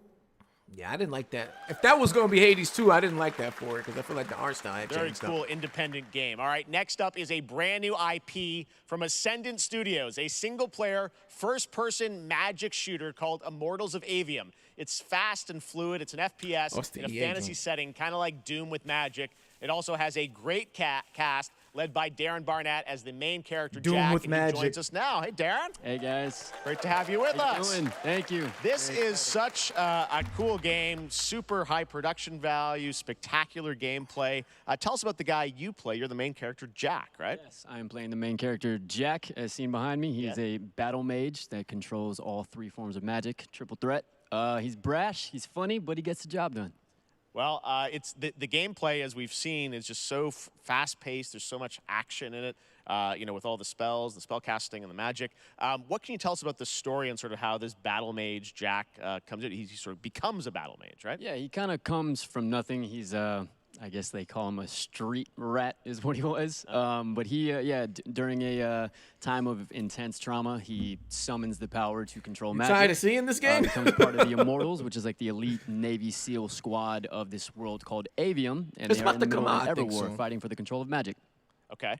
Yeah, I didn't like that. If that was going to be Hades 2, I didn't like that for it because I feel like the art style had Very changed cool up. independent game. All right, next up is a brand new IP from Ascendant Studios, a single-player, first-person magic shooter called Immortals of Aveum. It's fast and fluid. It's an FPS in a fantasy setting, kind of like Doom with magic. It also has a great cast led by Darren Barnett as the main character, Doom Jack, with and magic. he joins us now. Hey, Darren. Hey, guys. Great to have you with How you us. doing? Thank you. This is such a cool game, super high production value, spectacular gameplay. Tell us about the guy you play. You're the main character, Jack, right? Yes, I am playing the main character, Jack, as seen behind me. He is a battle mage that controls all three forms of magic, triple threat. He's brash, he's funny, but he gets the job done. Well, it's the gameplay, as we've seen, is just so fast-paced. There's so much action in it, you know, with all the spells, the spell casting, and the magic. What can you tell us about the story and sort of how this battle mage, Jack, comes in? He sort of becomes a battle mage, right? Yeah, he kind of comes from nothing. He's, I guess they call him a street rat is what he was. But he, during a time of intense trauma, he summons the power to control magic. Tired of seeing this game? Becomes part of the Immortals, which is like the elite Navy SEAL squad of this world called Aveum. And It's they are about in the to middle come of out, an I think, Everwar soon. fighting for the control of magic. Okay.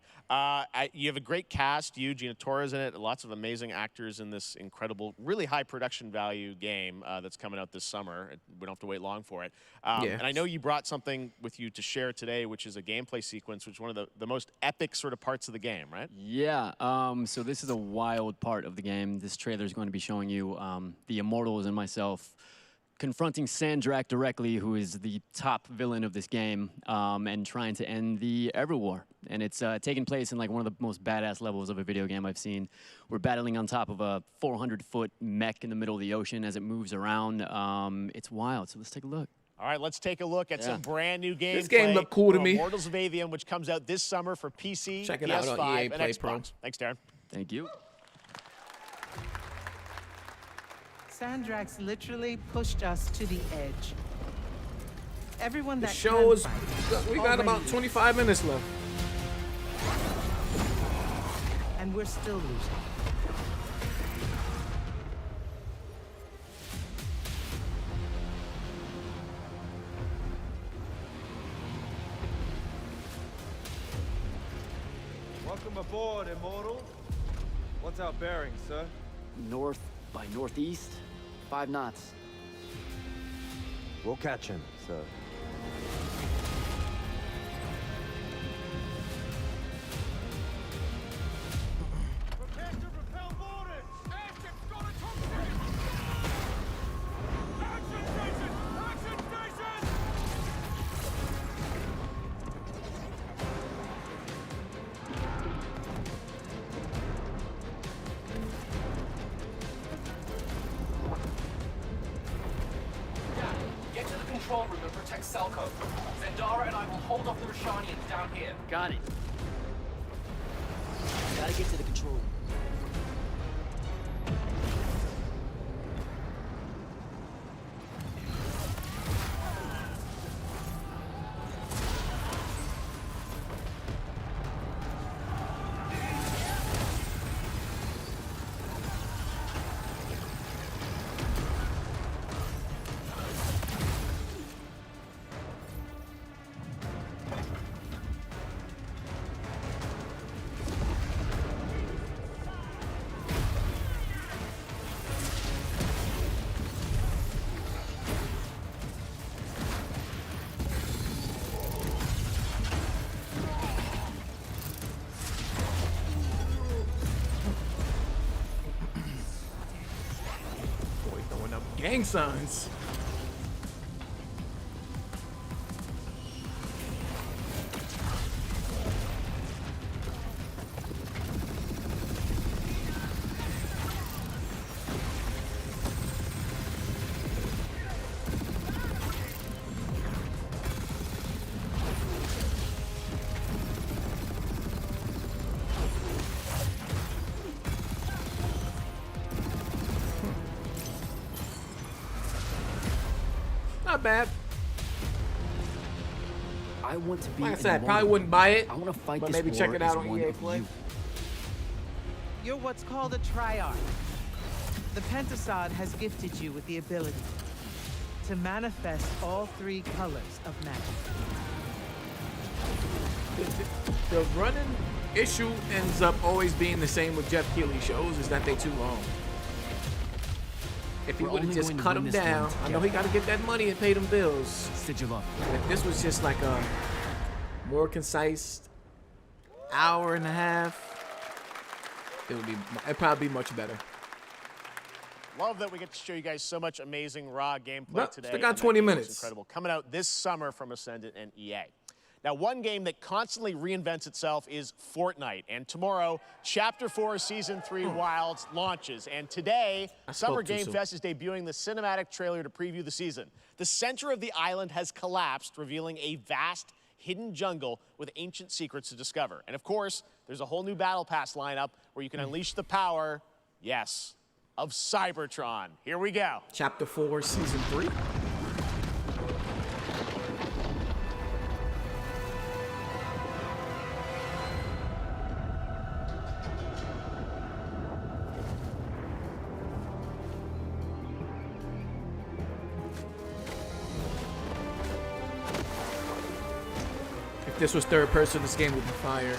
You have a great cast. You, Gina Torres in it. Lots of amazing actors in this incredible, really high production value game that's coming out this summer. We don't have to wait long for it. And I know you brought something with you to share today, which is a gameplay sequence, which is one of the most epic sort of parts of the game, right? Yeah. So this is a wild part of the game. This trailer is going to be showing you the Immortals and myself confronting Sandrak directly, who is the top villain of this game, and trying to end the Everwar. And it's taking place in like one of the most badass levels of a video game I've seen. We're battling on top of a 400-foot mech in the middle of the ocean as it moves around. It's wild, so let's take a look. All right, let's take a look at some brand new gameplay. This game looked cool to me. Immortals of Aveum, which comes out this summer for PC, Check it PS5, out on EA and Play Xbox. Pro. Thanks, Darren. Thank you. Sandrax literally pushed us to the edge. Everyone The that show is, can fight we got about already 25 minutes left. and we're still losing. Welcome aboard, Immortal. What's our bearing, sir? North by northeast, 5 knots. We'll catch him, sir. Get to the control room and protect Selko. Zendara and I will hold off the Rashanians down here. Got it. Gotta get to the control room. Gang signs. Not bad. I want to be. Like I said, I probably wouldn't buy it. I want to fight but this maybe war check it out as on one EA of Play. you. You're what's called a triarch. The Pentasod has gifted you with the ability to manifest all 3 colors of magic. The running issue ends up always being the same with Geoff Keighley shows, is that they too long. If he We're would have only just going to cut win them this one down, I know he got to get that money and pay them bills. Sigil. If this was just like a more concise hour and a half, it'd probably be much better. Love that we get to show you guys so much amazing raw gameplay But today. still got and that 20 game looks minutes. Incredible. Coming out this summer from Ascendant and EA. Now, one game that constantly reinvents itself is Fortnite. And tomorrow, Chapter 4, Season 3 Wilds launches. And today, Summer Game Fest is debuting the cinematic trailer to preview the season. The center of the island has collapsed, revealing a vast, hidden jungle with ancient secrets to discover. And of course, there's a whole new Battle Pass lineup where you can unleash the power, yes, of Cybertron. Here we go. Chapter 4, Season 3. If this was third person, this game would be fire.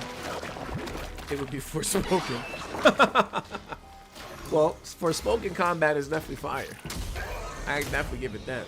it would be Forspoken. Well, Forspoken combat is definitely fire. I definitely give it that.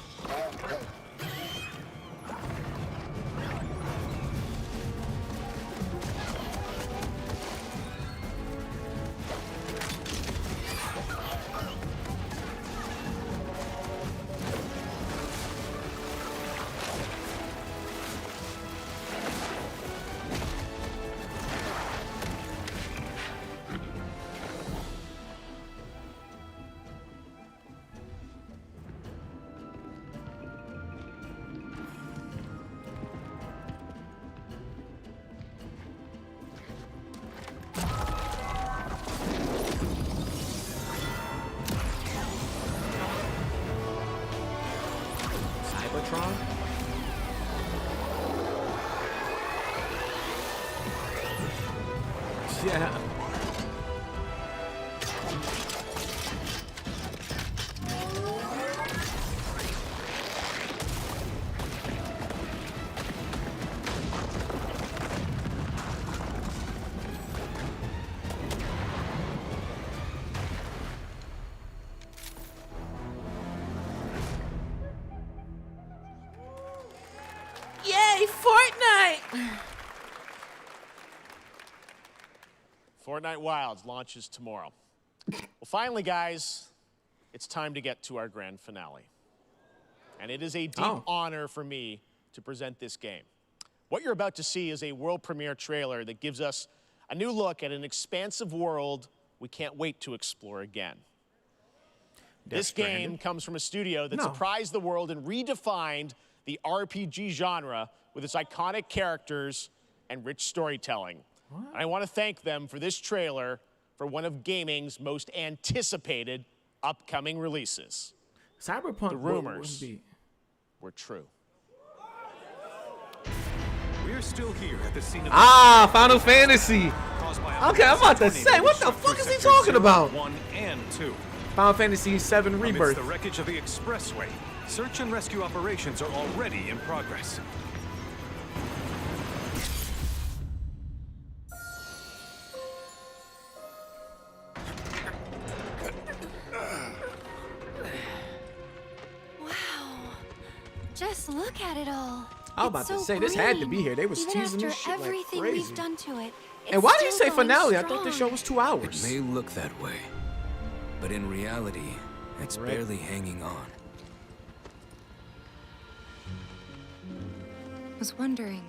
Yeah. Yay, Fortnite! Fortnite Wilds launches tomorrow. Well, finally, guys, it's time to get to our grand finale. And it is a deep honor for me to present this game. What you're about to see is a world premiere trailer that gives us a new look at an expansive world we can't wait to explore again. This game comes from a studio that surprised the world and redefined the RPG genre with its iconic characters and rich storytelling. And I want to thank them for this trailer for one of gaming's most anticipated upcoming releases. Cyberpunk, the rumors were true. We're still here at the scene of Final Fantasy. Okay, I'm about to say, what the fuck is he talking about? 1 and 2. Final Fantasy VII Rebirth. Amidst the wreckage of the expressway, search and rescue operations are already in progress. Just look at it all. I was about to say, this had to be here. They was Even teasing this after shit like everything crazy. we've done to it. And why did he still say going finale? I strong. thought the show was 2 hours. It may look that way, but in reality, it's barely hanging on. I was wondering,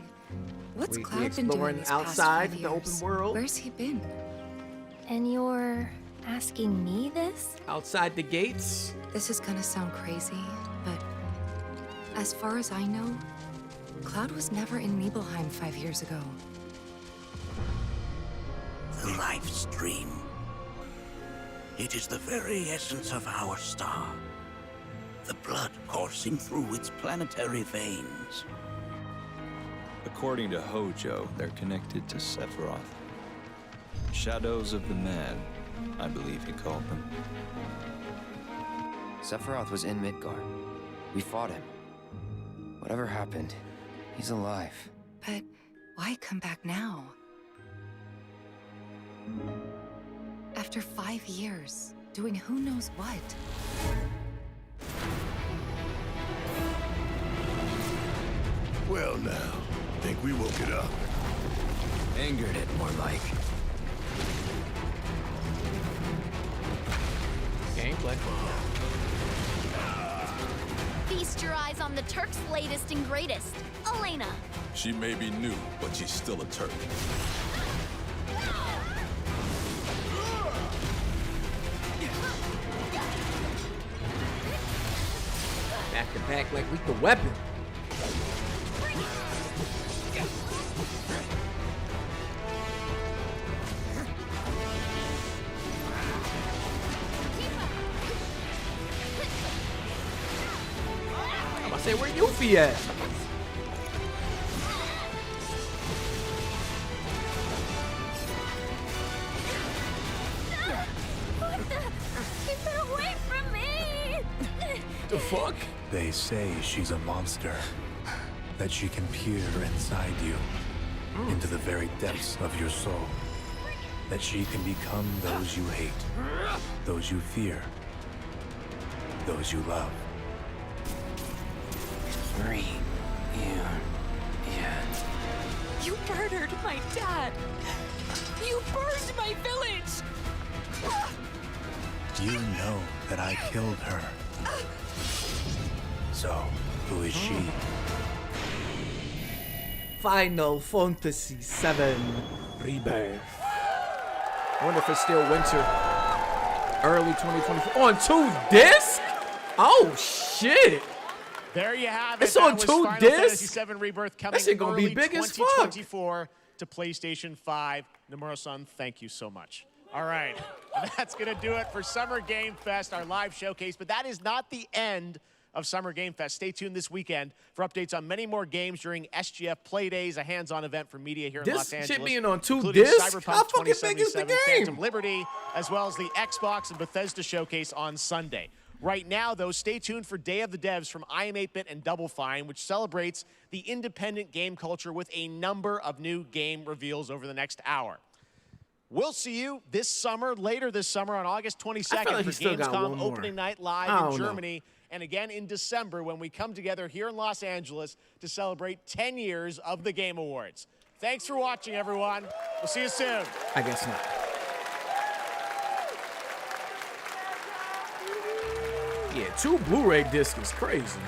what's We Cloud been doing exploring these outside past 5 the open years? world. Where's he been? And you're asking me this? Outside the gates? This is gonna sound crazy, but as far as I know, Cloud was never in Nibelheim 5 years ago. The life stream. It is the very essence of our star. The blood coursing through its planetary veins. According to Hojo, they're connected to Sephiroth. Shadows of the Mad, I believe he called them. Sephiroth was in Midgard. We fought him. Whatever happened, he's alive. But why come back now? After 5 years, doing who knows what? Well now, think we woke it up. Angered it, more like. Gameplay. Feast your eyes on the Turk's latest and greatest, Elena. She may be new, but she's still a Turk. Back to back like Lethal Weapon. I'm about to say, where Yuffie at? Keep her away from me! The fuck? They say she's a monster. That she can peer inside you, into the very depths of your soul. that she can become those you hate, those you fear, those you love. Breathe. You murdered my dad. You burned my village. You know that I killed her. So, who is she? Final Fantasy VII Rebirth. I wonder if it's still winter. Early 2024. On 2 discs? Oh, shit. There you have it. It's on 2 Final discs? Fantasy VII Rebirth coming That shit gonna early be big as fuck. 2024 to PlayStation 5. Nomura-san, thank you so much. All right, that's going to do it for Summer Game Fest, our live showcase. But that is not the end of Summer Game Fest. Stay tuned this weekend for updates on many more games during SGF Play Days, a hands-on event for media here in Los Angeles. This shit being on 2 including discs? Cyberpunk How fucking big is the 2077, game? Phantom Liberty, as well as the Xbox and Bethesda showcase on Sunday. Right now, though, stay tuned for Day of the Devs from I Am 8-Bit and Double Fine, which celebrates the independent game culture with a number of new game reveals over the next hour. We'll see you this summer, later this summer on August 22nd like for he still got one Gamescom more. opening night I live don't in know. Germany. And again in December when we come together here in Los Angeles to celebrate 10 years of the Game Awards. Thanks for watching, everyone. We'll see you soon. I guess not. Yeah, 2 Blu-ray discs is crazy.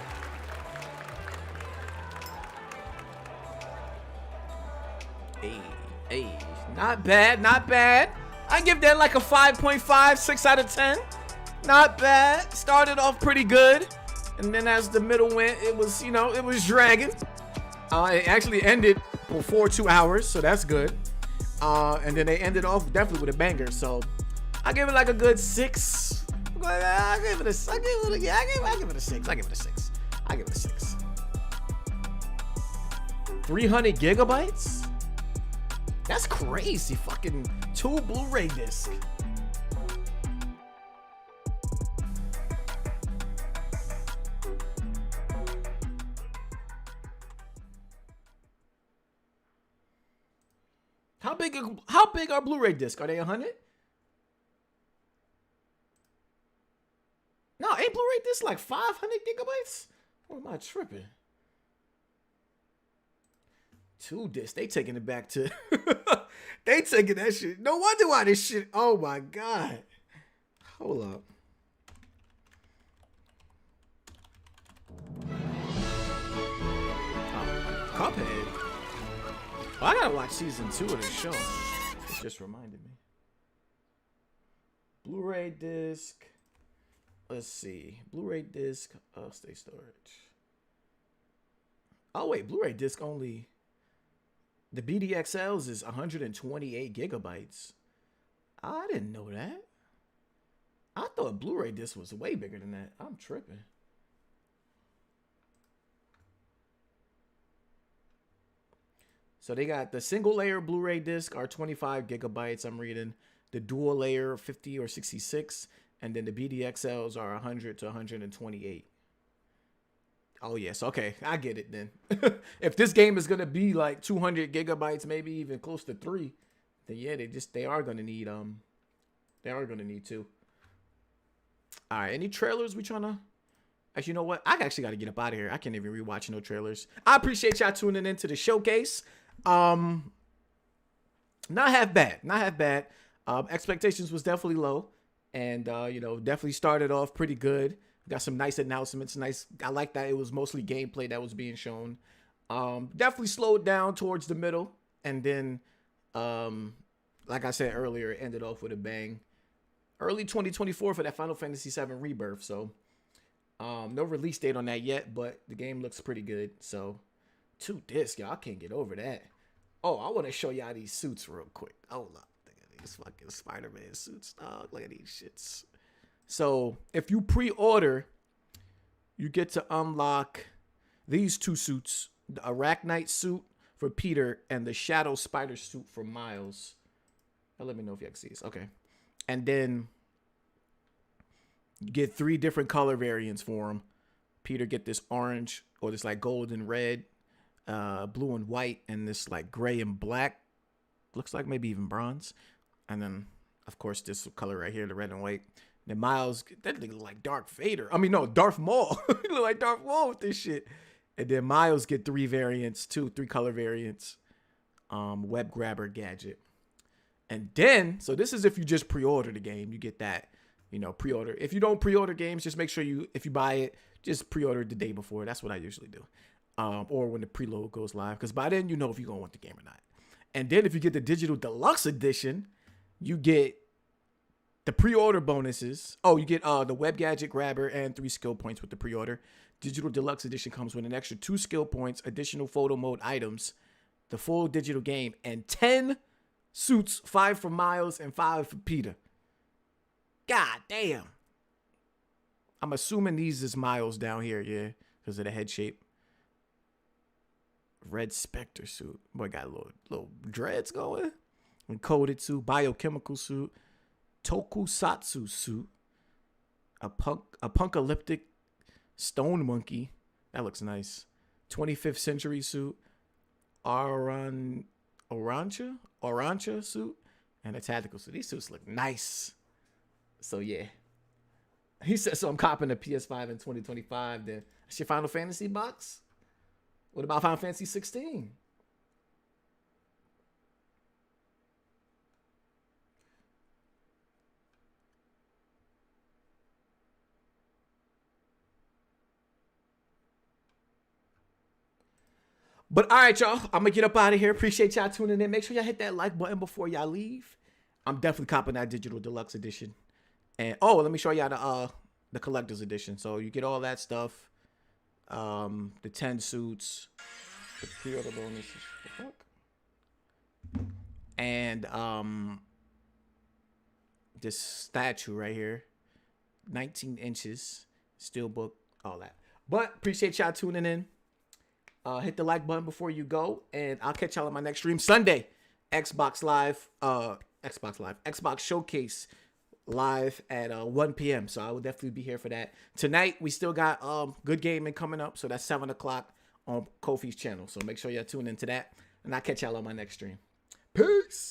Hey, not bad, not bad. I give that like a 5.5, 6 out of 10. Not bad. Started off pretty good, and then as the middle went, it was, you know, it was dragging. It actually ended before 2 hours, so that's good. And then they ended off definitely with a banger. So I give it like a good 6. I give it a 6. I give it a 6. I give it a 6. 300 gigabytes? That's crazy. Fucking 2 Blu-ray discs. How big are Blu-ray discs? Are they 100? No, ain't Blu-ray discs like 500 gigabytes? Or am I tripping? 2 discs. They taking it back to... They taking that shit. No wonder why this shit... Oh my God. Hold up. Oh, Cuphead. Oh, I gotta watch season 2 of this show. It just reminded me. Blu-ray disc. Let's see. Blu-ray disc. Stay storage. Oh wait, Blu-ray disc only. The BDXLs is 128 gigabytes. I didn't know that. I thought Blu-ray disc was way bigger than that. I'm tripping. So they got the single layer Blu-ray disc are 25 gigabytes. I'm reading the dual layer 50 or 66, and then the BDXLs are 100 to 128. Oh yes, okay, I get it then. If this game is gonna be like 200 gigabytes, maybe even close to 3, then yeah, they are gonna need 2. All right, any trailers we trying to? Actually, you know what? I actually got to get up out of here. I can't even rewatch no trailers. I appreciate y'all tuning into the showcase. Not half bad. Expectations was definitely low, and you know, definitely started off pretty good. Got some nice announcements. I like that it was mostly gameplay that was being shown. Definitely slowed down towards the middle, and then, like I said earlier, it ended off with a bang. Early 2024 for that Final Fantasy VII Rebirth. So, no release date on that yet, but the game looks pretty good. So, 2 discs, y'all can't get over that. Oh, I want to show y'all these suits real quick. Hold up. Look at these fucking Spider-Man suits, dog. Look at these shits. So, if you pre-order, you get to unlock these 2 suits. The Arachnite suit for Peter and the Shadow Spider suit for Miles. Let me know if you can see this. Okay. And then you get 3 different color variants for him. Peter get this orange or this like gold and red, blue and white, and this like gray and black. Looks like maybe even bronze. And then, of course, this color right here, the red and white. Then Miles, that nigga look like Darth Vader. I mean, no, Darth Maul. He look like Darth Maul with this shit. And then Miles get 3 variants, 3 color variants. Web grabber gadget. And then, so this is if you just pre-order the game, you get that, you know, pre-order. If you don't pre-order games, just make sure if you buy it, just pre-order it the day before. That's what I usually do. Or when the preload goes live, because by then you know if you're going to want the game or not. And then if you get the digital deluxe edition, you get the pre-order bonuses. Oh, you get the web gadget grabber and 3 skill points with the pre-order. Digital deluxe edition comes with an extra 2 skill points, additional photo mode items, the full digital game, and 10 suits, 5 for Miles and 5 for Peter. God damn. I'm assuming these is Miles down here, yeah, because of the head shape. Red Spectre suit. Boy, got a little dreads going. Encoded suit, biochemical suit, tokusatsu suit, a punkalyptic stone monkey. That looks nice. 25th century suit, Orancha suit, and a tactical suit. These suits look nice. So yeah. He said, so I'm copping a PS5 in 2025. Then that's your Final Fantasy box? What about Final Fantasy 16? But all right, y'all. I'm going to get up out of here. Appreciate y'all tuning in. Make sure y'all hit that like button before y'all leave. I'm definitely copping that digital deluxe edition. And, oh, let me show y'all the collector's edition. So you get all that stuff. The 10 suits. The pre-order bonuses. The fuck? And this statue right here. 19 inches. Steelbook. All that. But appreciate y'all tuning in. Hit the like button before you go, and I'll catch y'all on my next stream Sunday. Xbox Showcase live at 1 p.m. So I will definitely be here for that. Tonight we still got good gaming coming up, so that's 7 o'clock on Kofi's channel. So make sure y'all tune into that, and I'll catch y'all on my next stream. Peace.